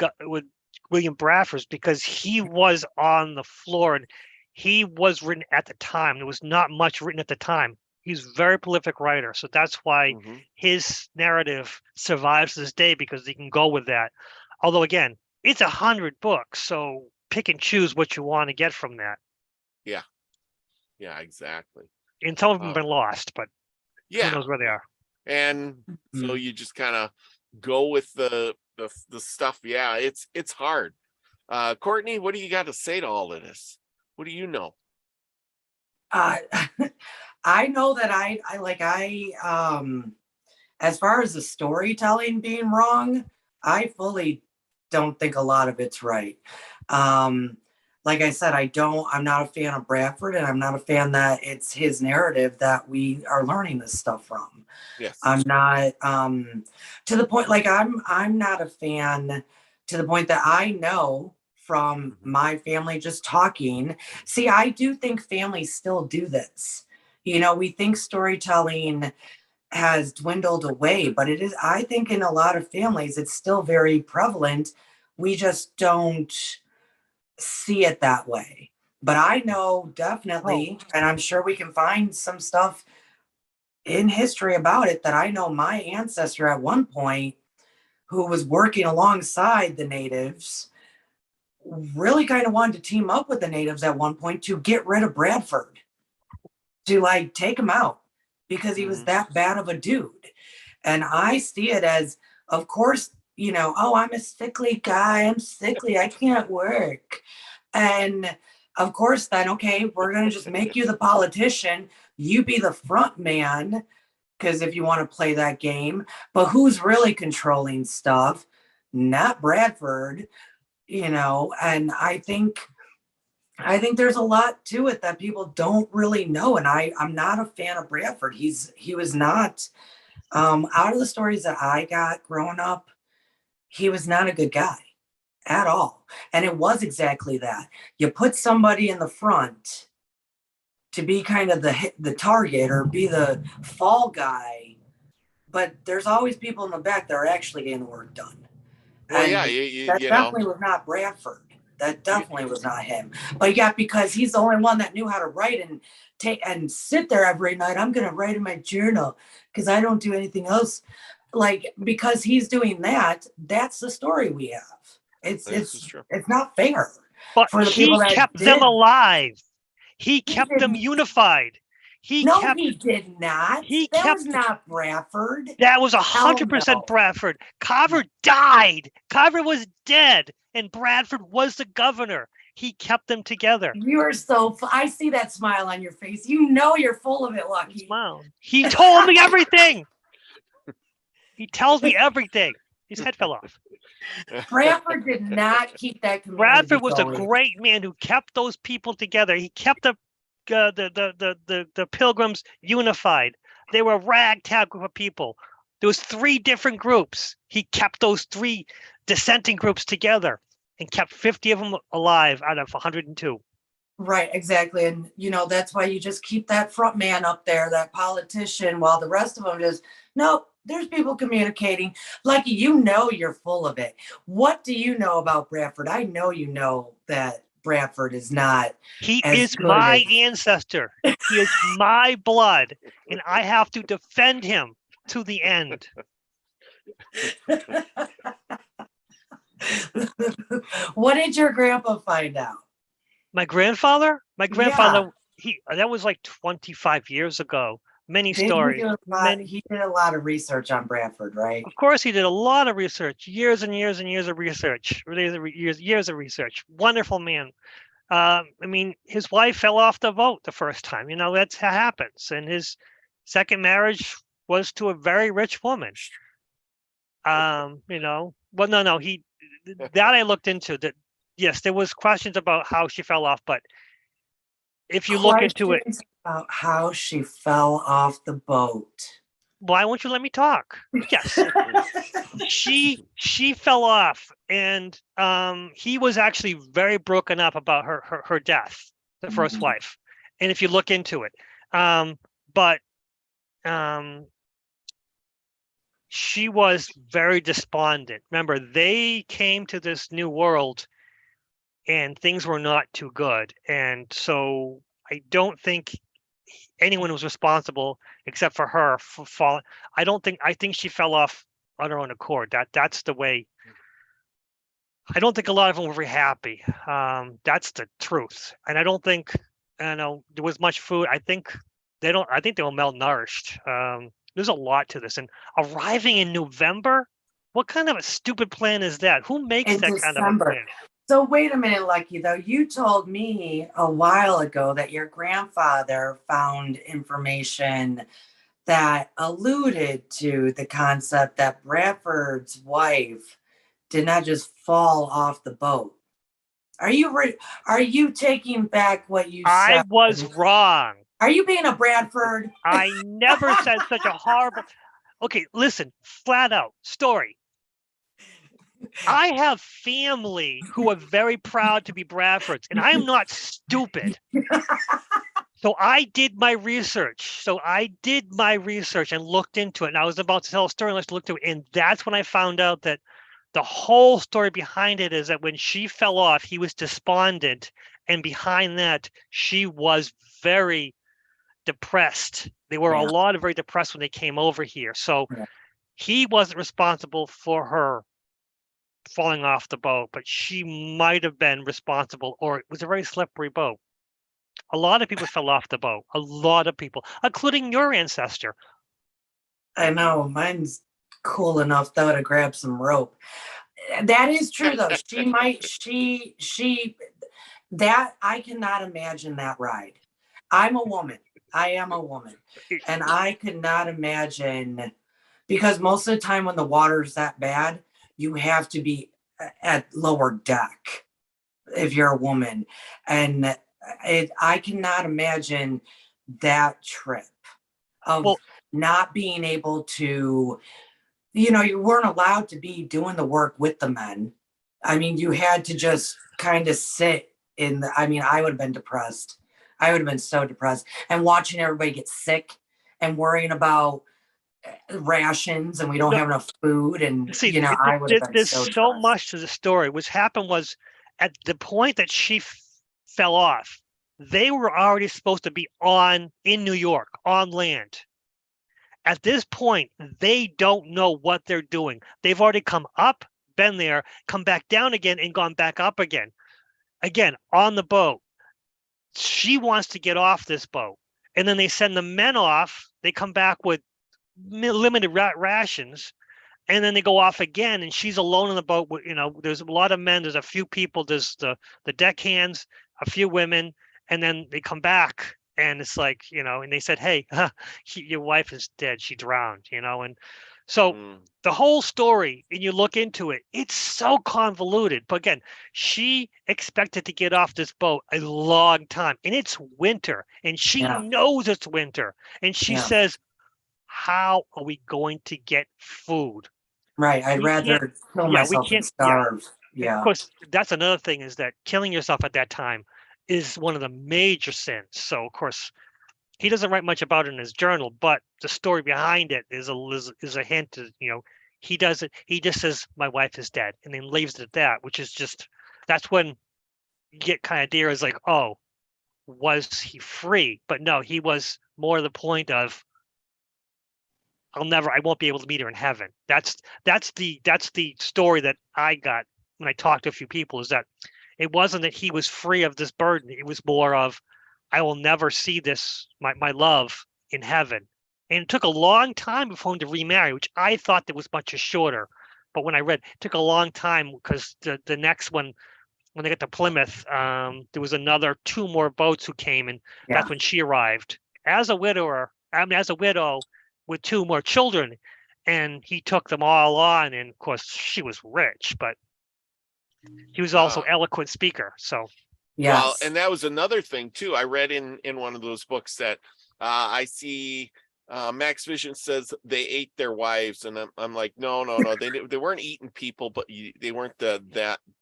William Bradford, because he was on the floor and he was written at the time. There was not much written at the time. He's a very prolific writer, so that's why his narrative survives to this day, because he can go with that. Although again, it's 100 books, so pick and choose what you want to get from that. Yeah, exactly. And some of them have been lost, but who knows where they are. And so you just kind of go with the stuff. Yeah, it's hard. Courtney, what do you got to say to all of this? What do you know? I know that I as far as the storytelling being wrong, I fully don't think a lot of it's right. Like I said, I'm not a fan of Bradford, and I'm not a fan that it's his narrative that we are learning this stuff from. Yes. I'm not to the point, like I'm not a fan to the point that I know from my family just talking. See, I do think families still do this. We think storytelling has dwindled away, but it is, I think in a lot of families, it's still very prevalent. We just don't see it that way. But I know definitely, and I'm sure we can find some stuff in history about it, that I know my ancestor at one point, who was working alongside the natives, really kind of wanted to team up with the natives at one point to get rid of Bradford, to take him out, because he was that bad of a dude. And I see it as, of course, I'm a sickly guy. I'm sickly. I can't work. And of course, then, okay, we're going to just make you the politician. You be the front man, because if you want to play that game. But who's really controlling stuff? not Bradford, and I think there's a lot to it that people don't really know. And I'm not a fan of Bradford. He was not, out of the stories that I got growing up, he was not a good guy at all. And it was exactly that. You put somebody in the front to be kind of the target or be the fall guy, but there's always people in the back that are actually getting the work done. Well, And yeah, that definitely was not Bradford. That definitely was not him. But yeah, because he's the only one that knew how to write and take and sit there every night. I'm going to write in my journal because I don't do anything else. Like, because he's doing that, that's the story we have. It's not fair. But for the he people that kept did. them alive. He kept them unified. He did not. Was not Bradford. That was 100% Bradford. Carver died. Carver was dead, and Bradford was the governor. He kept them together. You are so. I see that smile on your face. You know you're full of it, Lucky. Smile. He told me everything. He tells me everything. His head fell off. Bradford did not keep that community Bradford was going. a great man who kept those people together. He kept the Pilgrims unified. They were a ragtag group of people. There was 3 different groups. He kept those 3 dissenting groups together and kept 50 of them alive out of 102. Right, exactly. And, that's why you just keep that front man up there, that politician, while the rest of them just, nope, there's people communicating. Lucky, you're full of it. What do you know about Bradford? I know you know that Bradford is not. He is my ancestor. He is my blood, and I have to defend him to the end. What did your grandpa find out? My grandfather? That was like 25 years ago. Many stories. He did a lot of research on Bradford, right? Of course, he did a lot of research, years and years and years of research, years of research. Wonderful man. His wife fell off the boat the first time. That's how happens. And his second marriage was to a very rich woman. Well, no, that I looked into. That yes, there was questions about how she fell off, but if you look into it, about how she fell off the boat. Why won't you let me talk? Yes, she fell off, and he was actually very broken up about her death, the first wife. And if you look into it, she was very despondent. Remember, they came to this new world, and things were not too good, and so I don't think anyone was responsible except for her for falling. I think she fell off on her own accord. That's the way. I don't think a lot of them were very happy. That's the truth. And I don't think there was much food. I think they were malnourished. There's a lot to this. And arriving in November, what kind of a stupid plan is that? Who makes that kind of a plan? So wait a minute, Lucky, though. You told me a while ago that your grandfather found information that alluded to the concept that Bradford's wife did not just fall off the boat. Are you taking back what you said? I was wrong. Are you being a Bradford? I never said such a horrible. Okay, listen, flat out story. I have family who are very proud to be Bradfords, and I am not stupid. So I did my research. And looked into it. And I was about to tell a story, and let's look into it. And that's when I found out that the whole story behind it is that when she fell off, he was despondent. And behind that, she was very depressed. They were a lot of very depressed when they came over here. So he wasn't responsible for her falling off the boat, but she might have been responsible, or it was a very slippery boat. A lot of people fell off the boat. A lot of people, including your ancestor. I know. Mine's cool enough, though, to grab some rope. That is true, though. That I cannot imagine that ride. I'm a woman. I am a woman. And I could not imagine, because most of the time when the water's that bad, you have to be at lower deck if you're a woman. And I cannot imagine that trip of Well, not being able to, you weren't allowed to be doing the work with the men. I mean, you had to just kind of sit I would have been depressed. I would have been so depressed. And watching everybody get sick and worrying about rations and we don't no, have enough food. And, see, I would have been there's so so depressed. much to the story. What's happened was at the point that she fell off, they were already supposed to be in New York on land. At this point, they don't know what they're doing. They've already come up, been there, come back down again, and gone back up again. Again, on the boat. She wants to get off this boat. And then they send the men off. They come back with limited rations. And then they go off again. And she's alone in the boat. There's a lot of men. There's a few people. There's the deckhands, a few women. And then they come back. And it's like, and they said, hey, your wife is dead. She drowned, and so the whole story, and you look into it, it's so convoluted. But again, she expected to get off this boat a long time, and it's winter, and she knows it's winter. And she says, how are we going to get food? Right. I'd rather kill myself and starve. Yeah. Of course, that's another thing, is that killing yourself at that time is one of the major sins. So, of course, he doesn't write much about it in his journal, but the story behind it is a hint to, he does it. He just says, my wife is dead, and then leaves it at that, which is just, that's when you get kind of dear, is like, oh, was he free? But no, he was more the point of, I won't be able to meet her in heaven. That's the story that I got when I talked to a few people, is that it wasn't that he was free of this burden. It was more of, I will never see this, my love, in heaven. And it took a long time before him to remarry, which I thought that was much shorter. But when I read, it took a long time, because the next one, when they got to Plymouth, there was two more boats who came, and that's when she arrived as a widow with two more children, and he took them all on. And of course, she was rich, but he was also eloquent speaker. So. Yes. Well, and that was another thing too. I read in one of those books that I see Max Vision says they ate their wives, and I'm like, no, they weren't eating people, but they weren't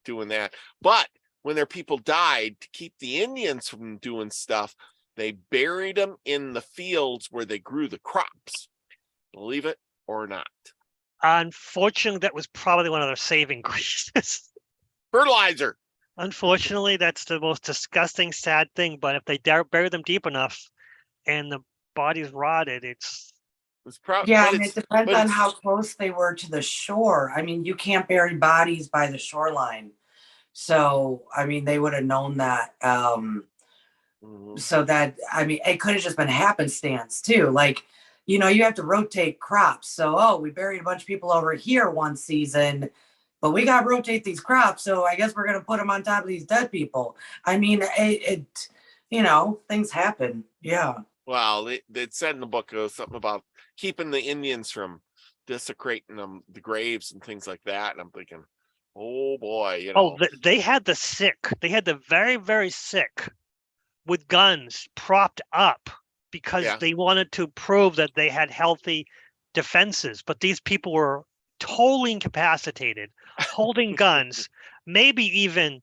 doing that. But when their people died, to keep the Indians from doing stuff, they buried them in the fields where they grew the crops. Believe it or not. Unfortunately, that was probably one of their saving graces. Fertilizer. Unfortunately, that's the most disgusting, sad thing. But if they bury them deep enough and the body's rotted, it depends on how close they were to the shore. I mean, you can't bury bodies by the shoreline. So, I mean, they would have known that. So that, I mean, it could have just been happenstance too. Like, you have to rotate crops. So, we buried a bunch of people over here one season, but we got to rotate these crops. So I guess we're going to put them on top of these dead people. I mean, things happen. Yeah. Well, it said in the book something about keeping the Indians from desecrating the graves and things like that. And I'm thinking, oh boy, Oh, they had the sick. They had the very, very sick with guns propped up because they wanted to prove that they had healthy defenses. But these people were totally incapacitated, holding guns, maybe even,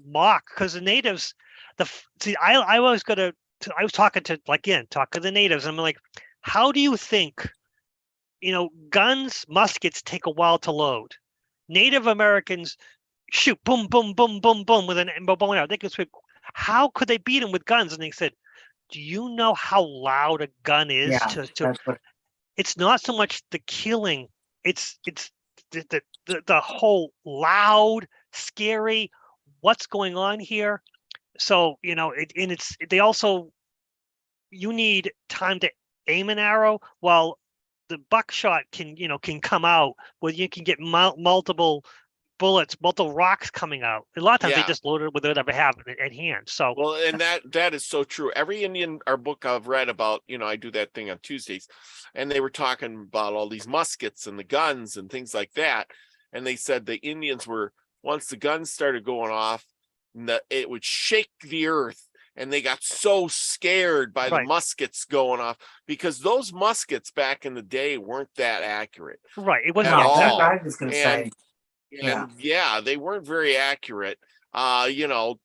mock, because the natives, I was talking to the natives. And I'm like, how do you think, guns, muskets take a while to load. Native Americans shoot, boom, boom, boom, boom, boom, with an bow and arrow. They could swing. How could they beat them with guns? And they said, do you know how loud a gun is? It's not so much the killing. It's the whole loud, scary, what's going on here. So, they also, you need time to aim an arrow, while the buckshot can come out where you can get multiple bullets, multiple rocks coming out. A lot of times they just load it with whatever they have at hand. So, well, and that is so true. Every Indian book I've read about, I do that thing on Tuesdays, and they were talking about all these muskets and the guns and things like that. and they said the Indians were, once the guns started going off, it would shake the earth, and they got so scared by the Right. muskets going off, because those muskets back in the day weren't that accurate. Right. It wasn't At No, all. that's what I was gonna say. And yeah, they weren't very accurate. Whatever,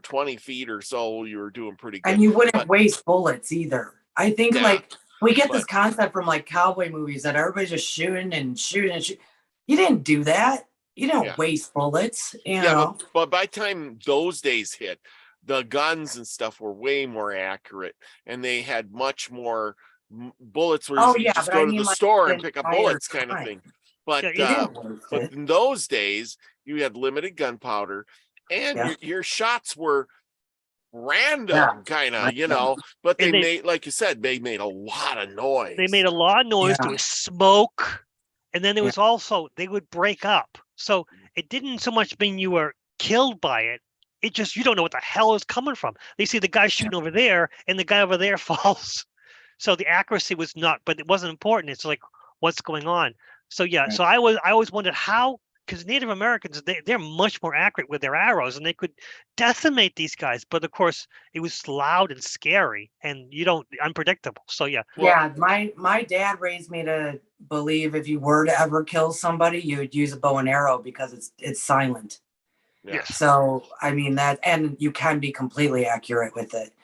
20 feet or so, you were doing pretty good. And you wouldn't waste bullets either. I think like we get this but- concept from like cowboy movies that everybody's just shooting and shooting and shooting. You didn't do that. You didn't waste bullets, you know. But by the time those days hit, the guns and stuff were way more accurate, and they had much more bullets where you just go to the store and pick up bullets kind of thing. But but in those days, you had limited gunpowder, and your shots were random, kind of, but they made, like you said, they made a lot of noise. They made a lot of noise. There was smoke, and then there was also, they would break up. So it didn't so much mean you were killed by it. It just, you don't know what the hell is coming from. They see the guy shooting over there, and the guy over there falls. So the accuracy was not, but it wasn't important. It's like, what's going on? So so I always wondered how, because Native Americans, they're much more accurate with their arrows, and they could decimate these guys. But of course, it was loud and scary, and unpredictable. So my dad raised me to believe if you were to ever kill somebody, you would use a bow and arrow because it's silent. Yes. So I mean that, and you can be completely accurate with it.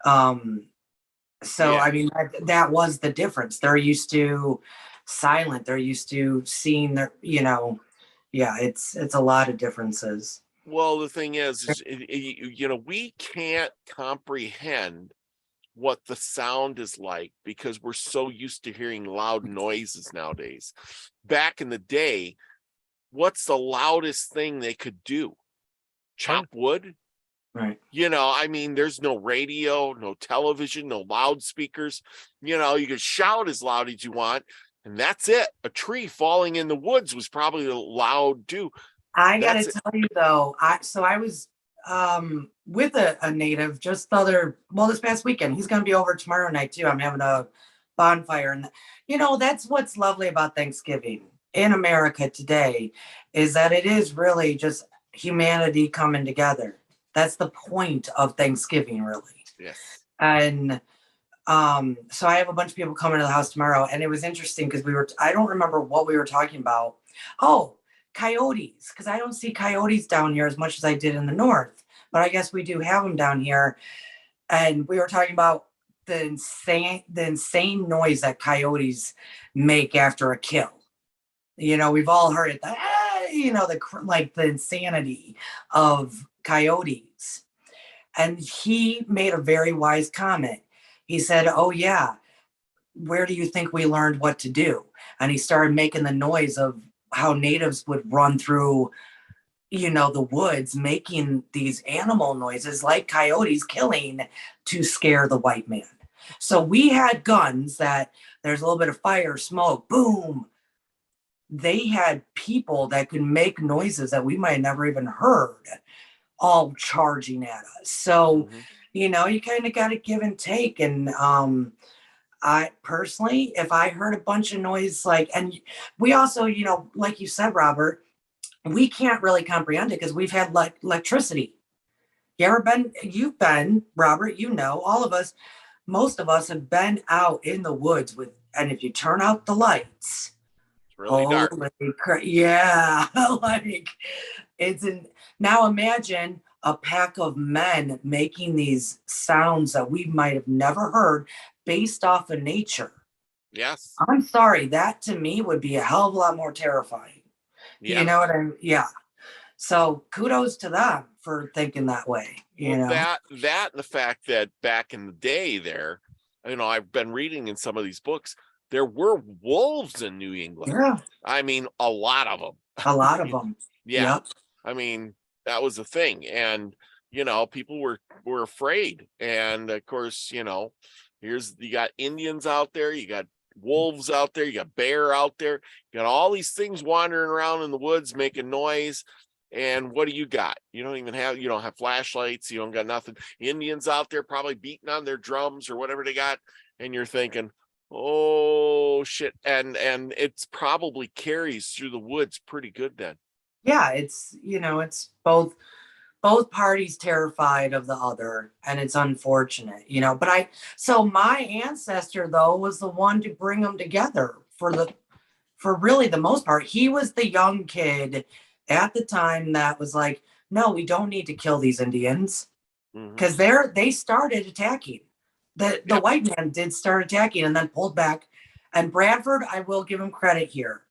I mean that was the difference. They're used to silent. They're used to seeing their, it's a lot of differences. Well, the thing is we can't comprehend what the sound is like because we're so used to hearing loud noises nowadays. Back in the day, what's the loudest thing they could do? Chop wood? Right. I mean, there's no radio, no television, no loudspeakers. You could shout as loud as you want, and that's it. A tree falling in the woods was probably loud too. I gotta tell you though, I was with a native just this past weekend. He's gonna be over tomorrow night too. I'm having a bonfire, and that's what's lovely about Thanksgiving in America today, is that it is really just humanity coming together. That's the point of Thanksgiving, really. Yes. And so I have a bunch of people coming to the house tomorrow, and it was interesting because I don't remember what we were talking about. Oh, coyotes, because I don't see coyotes down here as much as I did in the north, but I guess we do have them down here. And we were talking about the insane noise that coyotes make after a kill. We've all heard it. The insanity of coyotes. And he made a very wise comment. He said, "Oh yeah, where do you think we learned what to do?" And he started making the noise of how natives would run through, the woods, making these animal noises like coyotes killing to scare the white man. So we had guns that there's a little bit of fire, smoke, boom. They had people that could make noises that we might have never even heard, all charging at us. So, you kind of got to give and take. And I personally, if I heard a bunch of noise, and we also, like you said, Robert, we can't really comprehend it because we've had electricity. You've been, Robert, all of us, most of us have been out in the woods and if you turn out the lights, really dark. Now imagine a pack of men making these sounds that we might have never heard based off of nature. Yes. I'm sorry, that to me would be a hell of a lot more terrifying. Yeah. You know what I mean? Yeah. So kudos to them for thinking that way. That and the fact that back in the day there, I've been reading in some of these books, there were wolves in New England. Yeah. I mean, a lot of them. A lot of them. Yeah. Yep. I mean, that was the thing. And, people were afraid. And of course, you got Indians out there, you got wolves out there, you got bear out there, you got all these things wandering around in the woods making noise. And what do you got? You don't have flashlights, you don't got nothing. Indians out there probably beating on their drums or whatever they got. And you're thinking, Oh shit. And it's probably carries through the woods pretty good then. Yeah, it's, it's both parties terrified of the other, and it's unfortunate, but so my ancestor though was the one to bring them together for really the most part. He was the young kid at the time that was like, no, we don't need to kill these Indians, because they started attacking. The white man did start attacking and then pulled back. And Bradford, I will give him credit here.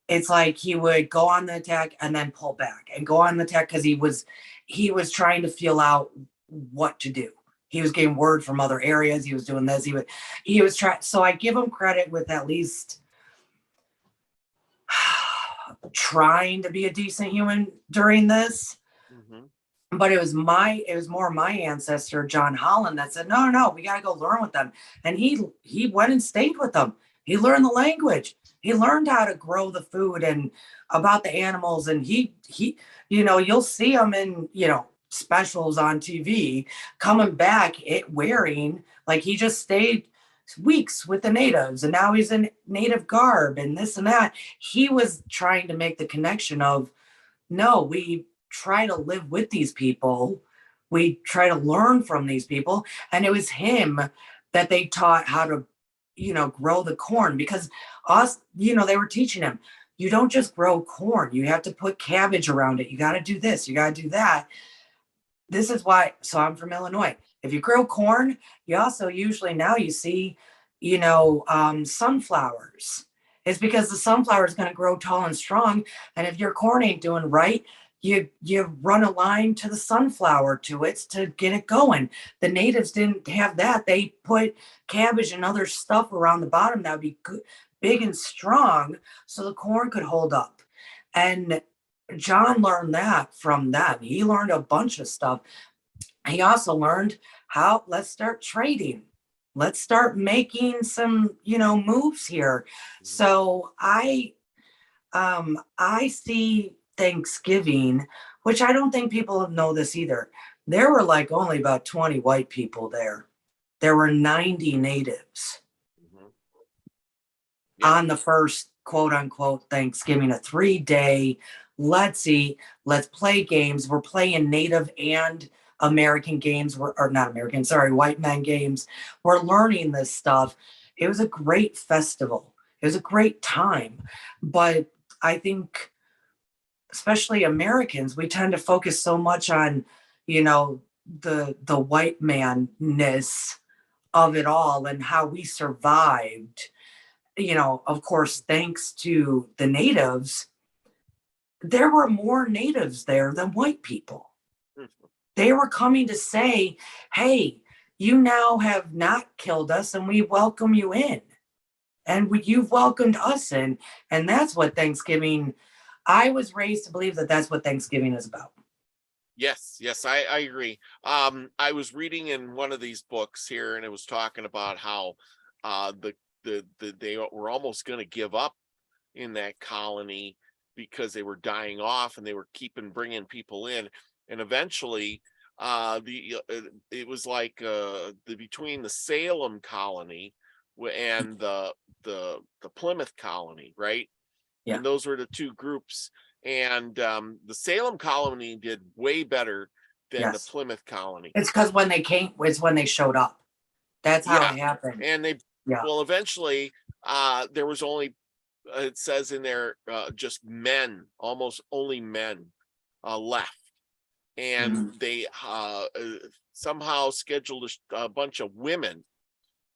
It's like he would go on the attack and then pull back and go on the attack, because he was trying to feel out what to do. He was getting word from other areas. He was doing this. He was trying. So I give him credit with at least trying to be a decent human during this. But it was more my ancestor, John Holland, that said, no, we got to go learn with them. And he went and stayed with them. He learned the language. He learned how to grow the food and about the animals. And he you'll see him in, specials on TV coming back wearing, like, he just stayed weeks with the natives and now he's in native garb and this and that. He was trying to make the connection of, no, we try to live with these people. We try to learn from these people. And it was him that they taught how to, grow the corn, because they were teaching him, you don't just grow corn. You have to put cabbage around it. You got to do this. You got to do that. This is why. So I'm from Illinois. If you grow corn, you also usually now you see, sunflowers. It's because the sunflower is going to grow tall and strong. And if your corn ain't doing right, you run a line to the sunflower to it to get it going. The natives didn't have that. They put cabbage and other stuff around the bottom that would be good, big and strong, so the corn could hold up. And John learned that from them. He learned a bunch of stuff. He also learned let's start trading. Let's start making some, moves here. So I see Thanksgiving, which I don't think people know this either. There were like only about 20 white people there. There were 90 natives on the first quote unquote Thanksgiving, a 3-day, let's eat, let's play games. We're playing native and American games, or not American, sorry, white men games. We're learning this stuff. It was a great festival. It was a great time. But I think, especially Americans, we tend to focus so much on, the white man-ness of it all and how we survived. Of course, thanks to the natives, there were more natives there than white people. They were coming to say, hey, you now have not killed us and we welcome you in. And you've welcomed us in. And that's what Thanksgiving, I was raised to believe that that's what Thanksgiving is about. Yes, I agree. I was reading in one of these books here, and it was talking about how they were almost going to give up in that colony because they were dying off and they were bringing people in. And eventually, it was like between the Salem colony and the Plymouth colony, right? Yeah. And those were the two groups. And the Salem colony did way better than the Plymouth colony. It's because when they came, it's when they showed up. That's how it happened. And well, eventually, there was only, it says in there, just men, almost only men left. And they somehow scheduled a bunch of women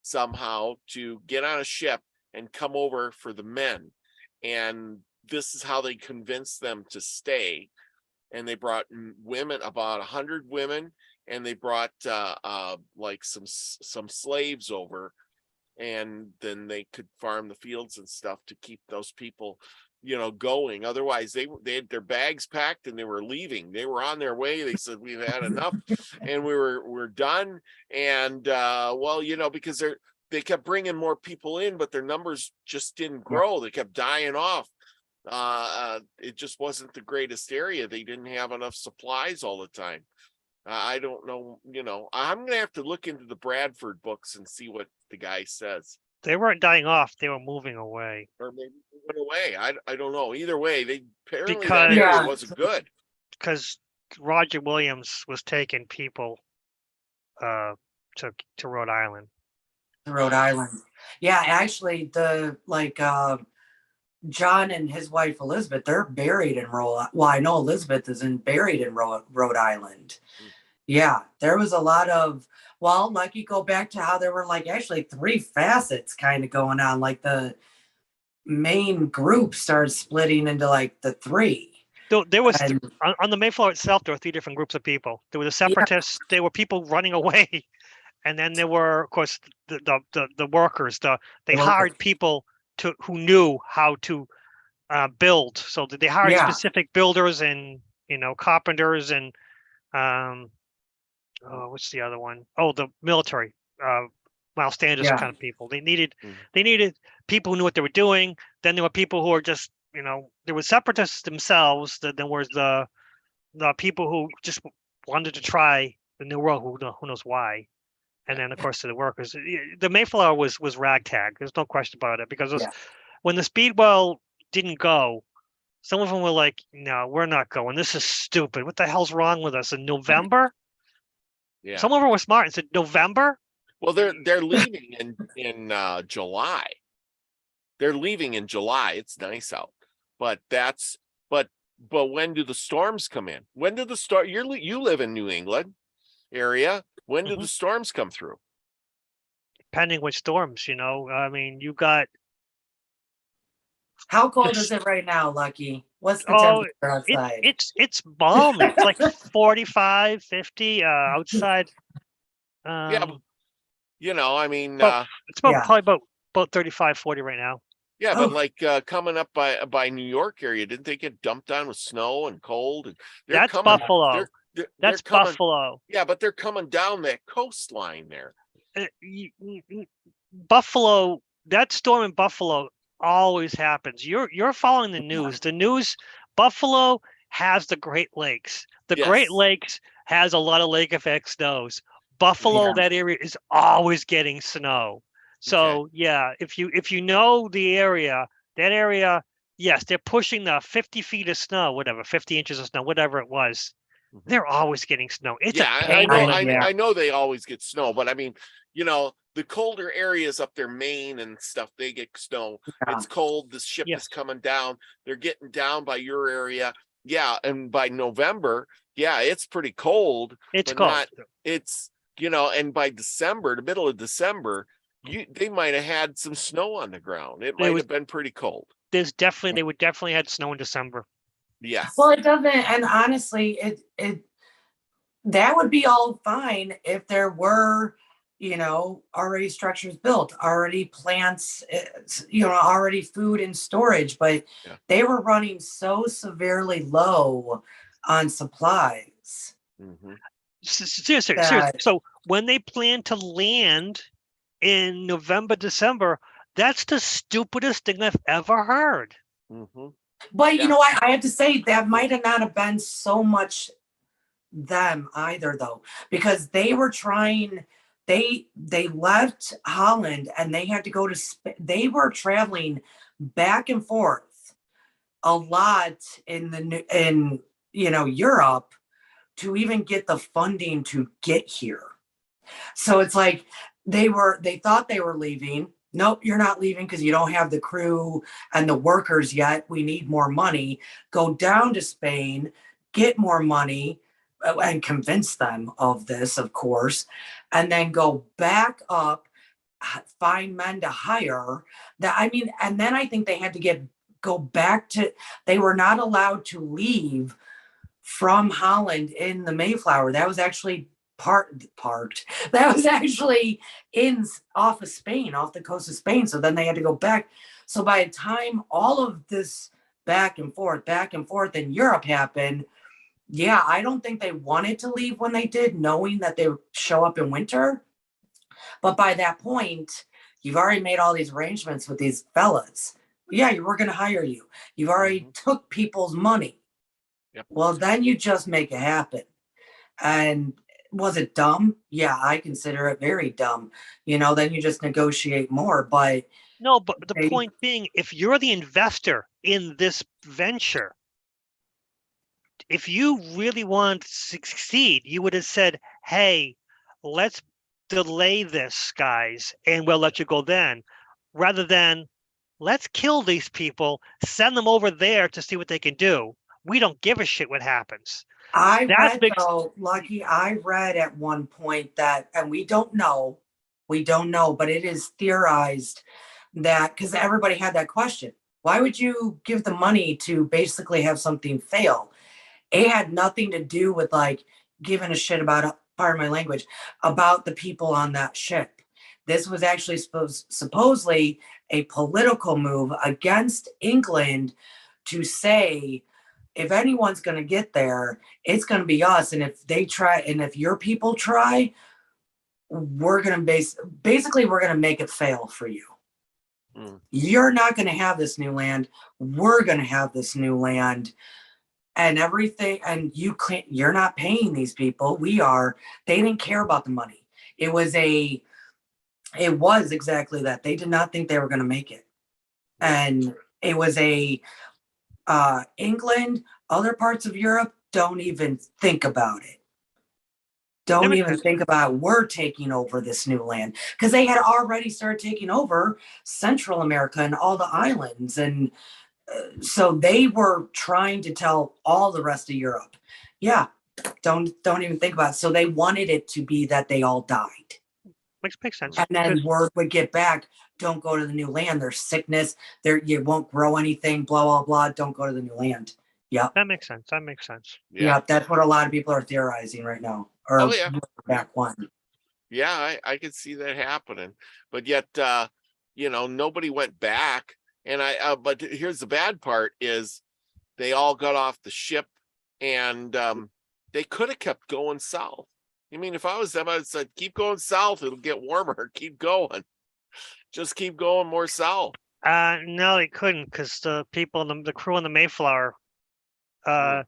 somehow to get on a ship and come over for the men. And this is how they convinced them to stay. And they brought women, about 100 women, and they brought like some slaves over, and then they could farm the fields and stuff to keep those people, going. Otherwise, they had their bags packed and they were leaving. They were on their way. They said, we've had enough, and we're done. And because they kept bringing more people in, but their numbers just didn't grow. They kept dying off. It just wasn't the greatest area. They didn't have enough supplies all the time. I don't know, I'm gonna have to look into the Bradford books and see what the guy says. They weren't dying off; they were moving away. Or maybe they went away. I don't know. Either way, they apparently Because- that area Yeah. wasn't good. Because Roger Williams was taking people to Rhode Island. Rhode Island. Yeah, actually, John and his wife Elizabeth, they're buried in Well, I know Elizabeth isn't buried in Rhode Island. Yeah, there was a lot of, like you go back to how there were like actually three facets kind of going on. Like the main group started splitting into like the three. There was And on the Mayflower itself. There were three different groups of people. There were the separatists. There were people running away, and then there were, of course, the workers. They hired people who knew how to build. So they hired specific builders and carpenters and what's the other one? Oh, the military. Miles Standish kind of people. They needed people who knew what they were doing. Then there were people who were just there were separatists themselves. Then there was the people who just wanted to try the new world. Who knows why? And then of course the workers. The Mayflower was ragtag. There's no question about it because when the Speedwell didn't go, some of them were like, "No, we're not going. This is stupid. What the hell's wrong with us?" In November, some of them were smart and said, "November." Well, they're leaving in July. They're leaving in July. It's nice out, but when do the storms come in? When do the storm? You live in New England area. When do the storms come through? Depending which storms, I mean, you got. How cold is it right now, Lucky? What's the temperature outside? It's balmy. It's like 45, 50 outside. I mean, it's probably about 35, 40 right now. Yeah, but like coming up by New York area, didn't they get dumped on with snow and cold? And that's Buffalo. That's coming, Buffalo. Yeah, but they're coming down that coastline there. Buffalo, that storm in Buffalo always happens. You're following the news. The news, Buffalo has the Great Lakes. The Great Lakes has a lot of lake effect snows. Buffalo, that area is always getting snow. So if you know the area, that area, yes, they're pushing the 50 feet of snow, whatever, 50 inches of snow, whatever it was. They're always getting snow. It's a pain. I know they always get snow, but I mean, the colder areas up there, Maine and stuff, they get snow. It's cold. The ship is coming down. They're getting down by your area. Yeah, and by November, it's pretty cold. It's cold. And by December, the middle of December, they might have had some snow on the ground. It might have been pretty cold. They would definitely had snow in December. Yes. Well, it doesn't, and honestly, that would be all fine if there were, already structures built, already plants, already food and storage, but they were running so severely low on supplies. Seriously. So when they plan to land in November, December, that's the stupidest thing I've ever heard. But I have to say that might have not have been so much them either, though, because they were trying. They left Holland and they had to go to. They were traveling back and forth a lot in Europe to even get the funding to get here. So it's like they thought they were leaving. Nope, you're not leaving because you don't have the crew and the workers yet. We need more money. Go down to Spain, get more money, and convince them of this, of course, and then go back up, find men to hire. And then I think they had to go back to. They were not allowed to leave from Holland in the Mayflower. That was actually parked. That was actually off of Spain, off the coast of Spain. So then they had to go back. So by the time all of this back and forth in Europe happened, I don't think they wanted to leave when they did, knowing that they would show up in winter. But by that point, you've already made all these arrangements with these fellas. We're going to hire you. You've already took people's money. Well, then you just make it happen. And Was it dumb? Yeah, I consider it very dumb. Then you just negotiate more. But No, but the point being, if you're the investor in this venture, if you really want to succeed, you would have said, hey, let's delay this, guys, and we'll let you go then, rather than let's kill these people, send them over there to see what they can do. We don't give a shit what happens. I read, though, Lucky, I read at one point that, and we don't know, but it is theorized that, because everybody had that question, why would you give the money to basically have something fail? It had nothing to do with like giving a shit about, pardon my language, about the people on that ship. This was actually supposedly a political move against England to say, if anyone's going to get there, it's going to be us. And if they try, and if your people try, we're going to basically, we're going to make it fail for you. You're not going to have this new land. We're going to have this new land. And everything, and you're not paying these people. We are. They didn't care about the money. It was exactly that. They did not think they were going to make it. And it was England, other parts of Europe, don't even think about it. Don't even think about, we're taking over this new land. Because they had already started taking over Central America and all the islands. And so they were trying to tell all the rest of Europe, yeah, don't even think about it. So they wanted it to be that they all died. Makes sense. And then word would get back, don't go to the new land. There's sickness. You won't grow anything, blah, blah, blah. Don't go to the new land. Yeah. That makes sense. Yeah, that's what a lot of people are theorizing right now. Or back one. Yeah, I could see that happening. But yet, nobody went back. And but here's the bad part is they all got off the ship and they could have kept going south. I mean, if I was them, I'd say, keep going south. It'll get warmer. Keep going. Just keep going more south. No, they couldn't, because the people, the crew on the Mayflower, at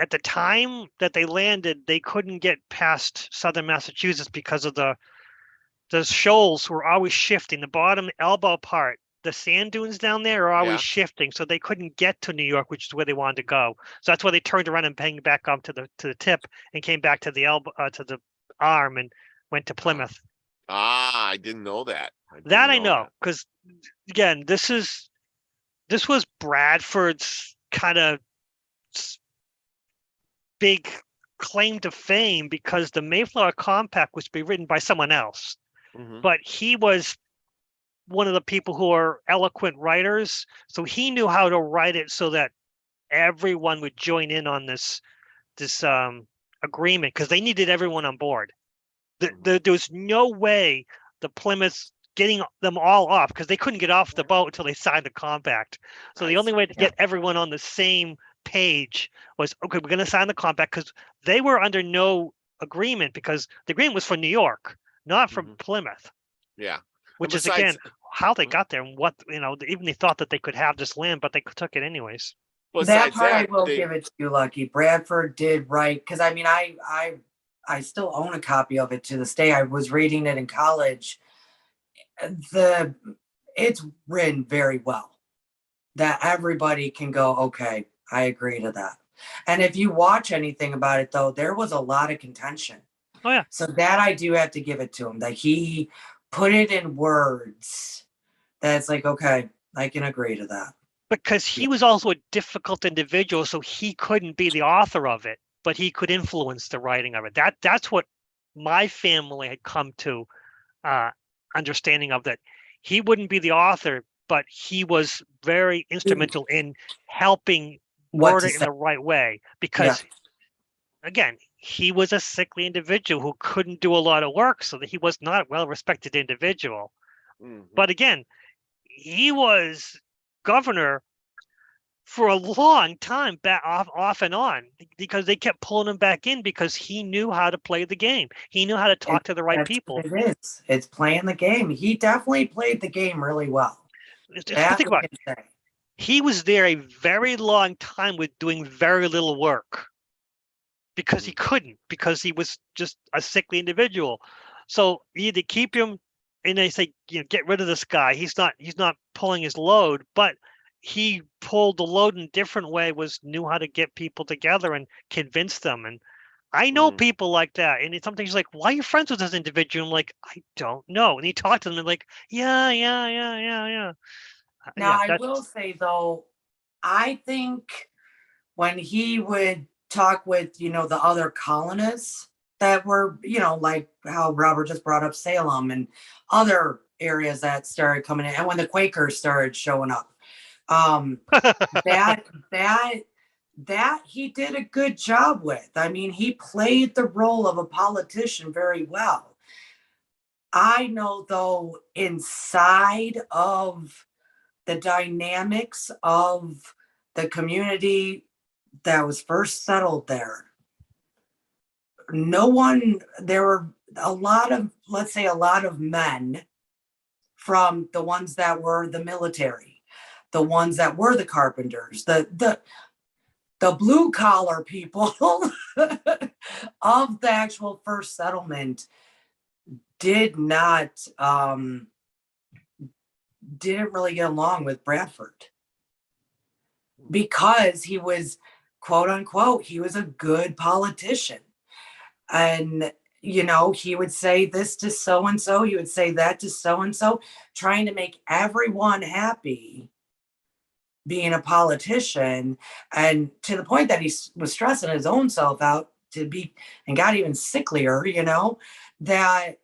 the time that they landed, they couldn't get past southern Massachusetts because of the shoals were always shifting. The bottom elbow part, the sand dunes down there are always shifting, so they couldn't get to New York, which is where they wanted to go. So that's why they turned around and banged back up to the tip and came back to the elbow, to the arm, and went to Plymouth. I didn't know that. I know, because again, this was Bradford's kind of big claim to fame, because the Mayflower Compact was to be written by someone else, but he was one of the people who are eloquent writers, so he knew how to write it so that everyone would join in on this agreement, because they needed everyone on board. There was no way the Plymouth getting them all off, because they couldn't get off the boat until they signed the compact. So the only way to get everyone on the same page was, okay, we're going to sign the compact, because they were under no agreement, because the agreement was for New York, not from Plymouth. Yeah. Which is, again, how they got there, and what, even they thought that they could have this land, but they took it anyways. That part I will give it to you, Lucky. Bradford did write, because I mean, I still own a copy of it to this day. I was reading it in college. It's written very well, that everybody can go, okay, I agree to that. And if you watch anything about it, though, there was a lot of contention. Oh, yeah. So that I do have to give it to him, that he put it in words that's like, okay, I can agree to that. Because he was also a difficult individual, so he couldn't be the author of it, but he could influence the writing of it. That's what my family had come to understanding of, that he wouldn't be the author, but he was very instrumental in helping word it in the right way, because again, he was a sickly individual who couldn't do a lot of work, so that he was not a well-respected individual. But again, he was governor for a long time, back off and on, because they kept pulling him back in, because he knew how to play the game. He knew how to talk to the right people. It's playing the game. He definitely played the game really well. Think about it. He was there a very long time with doing very little work, because he couldn't, because he was just a sickly individual. So you either keep him, and they say, get rid of this guy. He's not pulling his load, but he pulled the load in a different way, knew how to get people together and convince them. And I know people like that. And sometimes he's like, why are you friends with this individual? I'm like, I don't know. And he talked to them and like, yeah. Now, I will say, though, I think when he would talk with, the other colonists that were, like how Robert just brought up Salem and other areas that started coming in, and when the Quakers started showing up, that he did a good job with. I mean, he played the role of a politician very well. I know, though, inside of the dynamics of the community that was first settled there, there were a lot of men from the ones that were the military, the ones that were the carpenters, the blue collar people of the actual first settlement didn't really get along with Bradford, because he was, quote unquote, he was a good politician. And, he would say this to so-and-so, he would say that to so-and-so, trying to make everyone happy being a politician, and to the point that he was stressing his own self out and got even sicklier, that,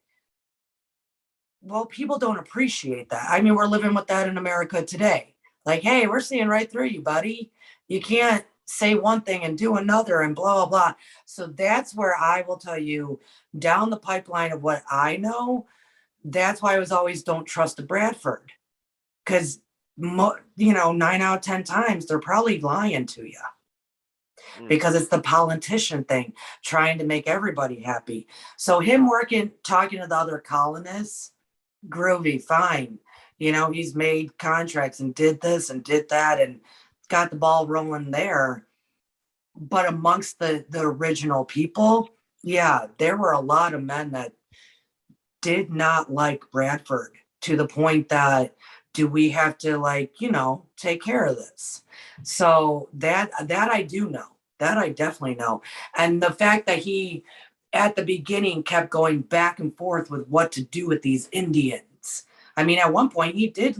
well, people don't appreciate that. I mean, we're living with that in America today. Like, hey, we're seeing right through you, buddy. You can't say one thing and do another and blah, blah, blah. So that's where I will tell you, down the pipeline of what I know, that's why I was always don't trust a Bradford. Because, 9 out of 10 times, they're probably lying to you. Because it's the politician thing, trying to make everybody happy. So him talking to the other colonists, groovy, fine. He's made contracts and did this and did that and got the ball rolling there. But amongst the original people, yeah, there were a lot of men that did not like Bradford, to the point that, do we have to take care of this? So that I do know. That I definitely know. And the fact that he, at the beginning, kept going back and forth with what to do with these Indians. I mean, at one point he did,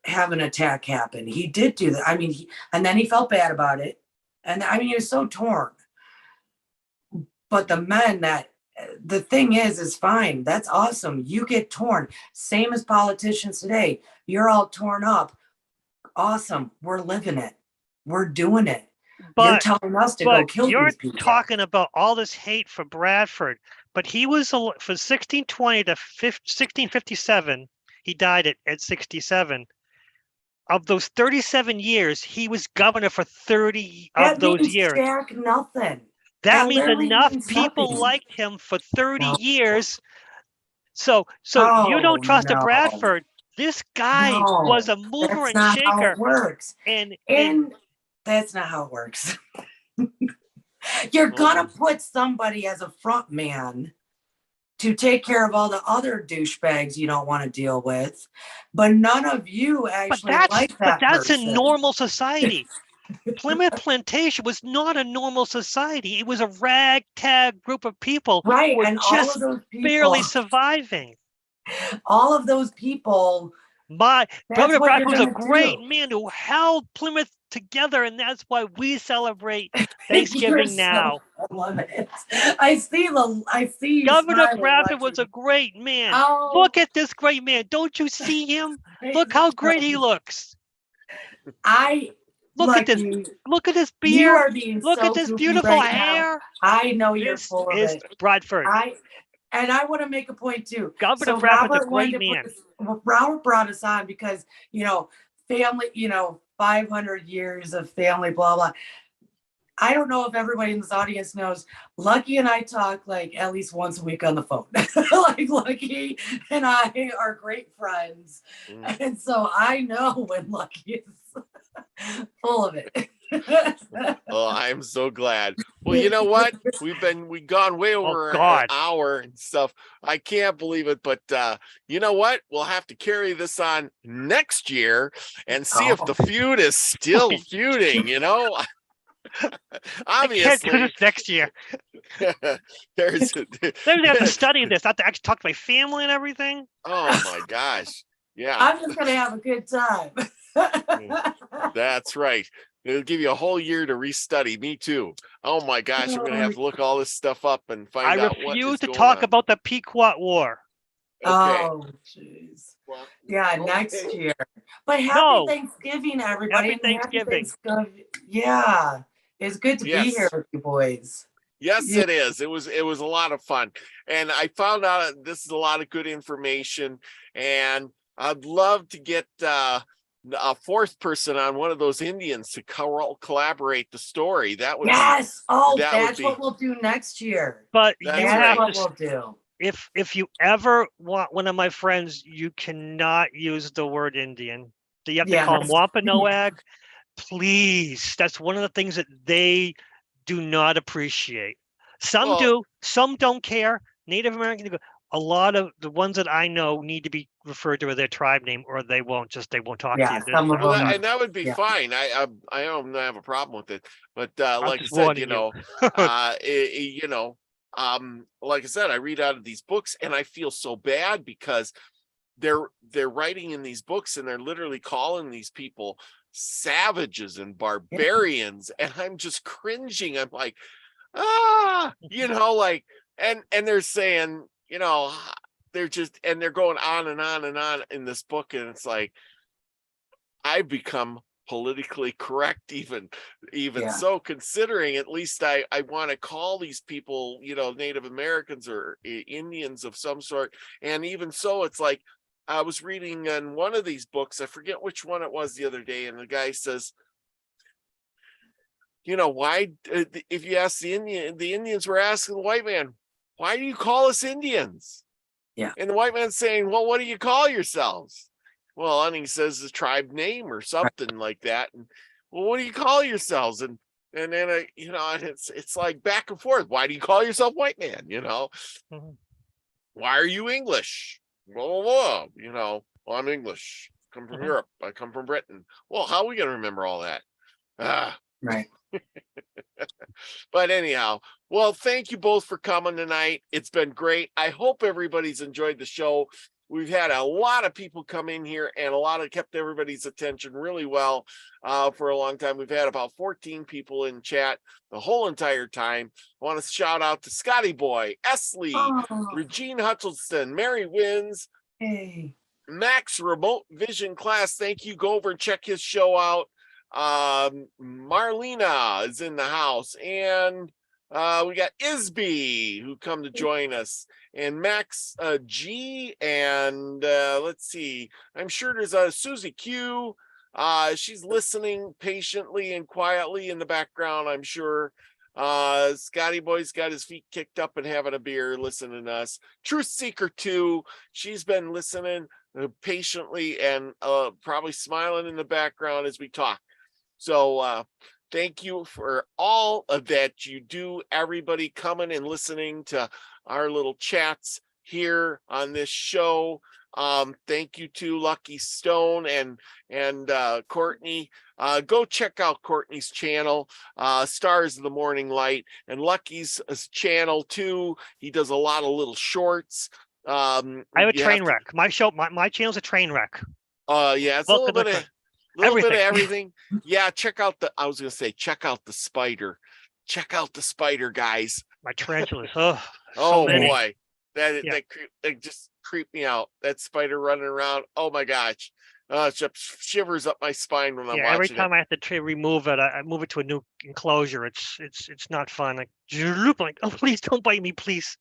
have an attack happen. He did do that. I mean, and then he felt bad about it. And I mean, he was so torn. But the thing is fine. That's awesome. You get torn. Same as politicians today. You're all torn up. Awesome. We're living it. We're doing it. You're telling us to go kill these people. You're talking about all this hate for Bradford, but he was from 1620 to 1657. He died at 67. Of those 37 years, he was governor for 30 of those years. Jack, nothing. That means enough people liked him for 30 years. So you don't trust a Bradford. This guy was a mover and shaker. How it works. And that's not how it works. You're gonna put somebody as a front man to take care of all the other douchebags you don't want to deal with, but none of you actually like that. But that's person. A normal society. Plymouth Plantation was not a normal society. It was a ragtag group of people, right? Who were and just all of those people, barely surviving. All of those people. Governor Bradford was a great man who held Plymouth together, and that's why we celebrate Thanksgiving now. I see. Governor Bradford was a great man. Oh. Look at this great man. Don't you see him? Look how great he looks. Look at this. Look at his beard. Look at this beautiful hair. I know you're full of it. Bradford. And I want to make a point too. Governor Bradford's a great man. Robert brought us on because, family, 500 years of family, blah, blah. I don't know if everybody in this audience knows, Lucky and I talk at least once a week on the phone. Lucky and I are great friends. And so I know when Lucky is full of it. Oh, I'm so glad. Well, you know what? We've gone way over an hour and stuff. I can't believe it, but you know what? We'll have to carry this on next year and see if the feud is still feuding, you know? Obviously. I can't do this next year. There's I have to study this. I have to actually talk to my family and everything. Oh my gosh. Yeah. I'm just gonna have a good time. That's right. It'll give you a whole year to restudy. Me too. Oh my gosh, I'm gonna have to look all this stuff up and find out what is going on. I refuse to talk about the Pequot War. Okay. Oh, jeez. Well, yeah, next year. But happy Thanksgiving, everybody. Happy Thanksgiving. Yeah, it's good to be here with you boys. Yes, it is. It was a lot of fun, and I found out this is a lot of good information, and I'd love to get a fourth person on, one of those Indians, to collaborate the story. That would that's what we'll do next year. But that's what we'll do. If you ever want one of my friends, you cannot use the word Indian. You have to call them Wampanoag. Please, that's one of the things that they do not appreciate. Some do, some don't care. Native American, a lot of the ones that I know need to be referred to as their tribe name, or they won't talk to you. And that would be fine. I don't have a problem with it. But like I said, like I said, I read out of these books and I feel so bad because they're writing in these books and they're literally calling these people savages and barbarians, and I'm just cringing. I'm like, and they're saying, they're going on and on and on in this book, and it's like, I've become politically correct, even so, considering at least I want to call these people, Native Americans or Indians of some sort. And even so, it's like, I was reading in one of these books, I forget which one it was the other day, and the guy says, why, if you ask the Indians were asking the white man, why do you call us Indians? Yeah. And the white man's saying, well, what do you call yourselves? Well, and he says the tribe name or something like that. And well, what do you call yourselves? And then it's like back and forth. Why do you call yourself white man? Mm-hmm. Why are you English? Well, I'm English. Come from Europe. I come from Britain. Well, how are we going to remember all that? Right. But anyhow, well, thank you both for coming tonight. It's been great. I hope everybody's enjoyed the show. We've had a lot of people come in here, and kept everybody's attention really well for a long time. We've had about 14 people in chat the whole entire time. I want to shout out to Scotty Boy, Esley, Regine Hutchinson, Mary Wins, Max Remote Vision Class. Thank you. Go over and check his show out. Marlena is in the house, and we got Isby who come to join us, and Max G, and let's see, I'm sure there's a Susie Q. She's listening patiently and quietly in the background, I'm sure. Scotty Boy's got his feet kicked up and having a beer listening to us. Truth Seeker 2, she's been listening patiently and probably smiling in the background as we talk. So thank you for all of that you do, everybody coming and listening to our little chats here on this show. Thank you to Lucky Stone and Courtney. Go check out Courtney's channel, Stars of the Morning Light, and Lucky's channel too. He does a lot of little shorts. I have a train wreck. My channel's a train wreck. Yeah, it's a little bit of everything. Yeah, check out the spider. Check out the spider, guys. My tarantulas. Boy, that just creeped me out. That spider running around. Oh my gosh, it just shivers up my spine when I'm watching. Every time I have to remove it, I move it to a new enclosure. It's not fun. Like, oh, please don't bite me, please.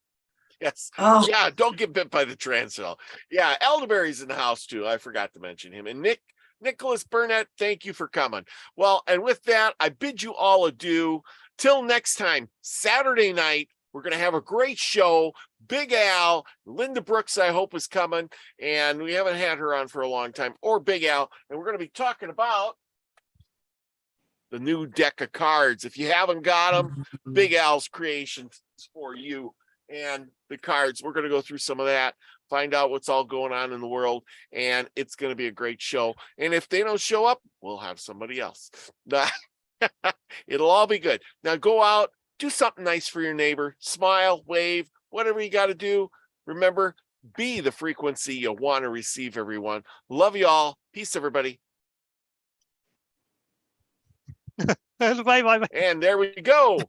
Yes. Yeah, don't get bit by the tarantula. Yeah, Elderberry's in the house too. I forgot to mention him. And Nicholas Burnett, thank you for coming. Well, and with that, I bid you all adieu. Till next time, Saturday night, we're going to have a great show. Big Al, Linda Brooks, I hope, is coming. And we haven't had her on for a long time, or Big Al. And we're going to be talking about the new deck of cards. If you haven't got them, Big Al's creations for you. And the cards, we're going to go through some of that, find out what's all going on in the world, and it's going to be a great show. And if they don't show up, we'll have somebody else. It'll all be good. Now go out, do something nice for your neighbor, smile, wave, whatever you got to do. Remember, be the frequency you want to receive, everyone. Love you all. Peace, everybody. Bye. And there we go.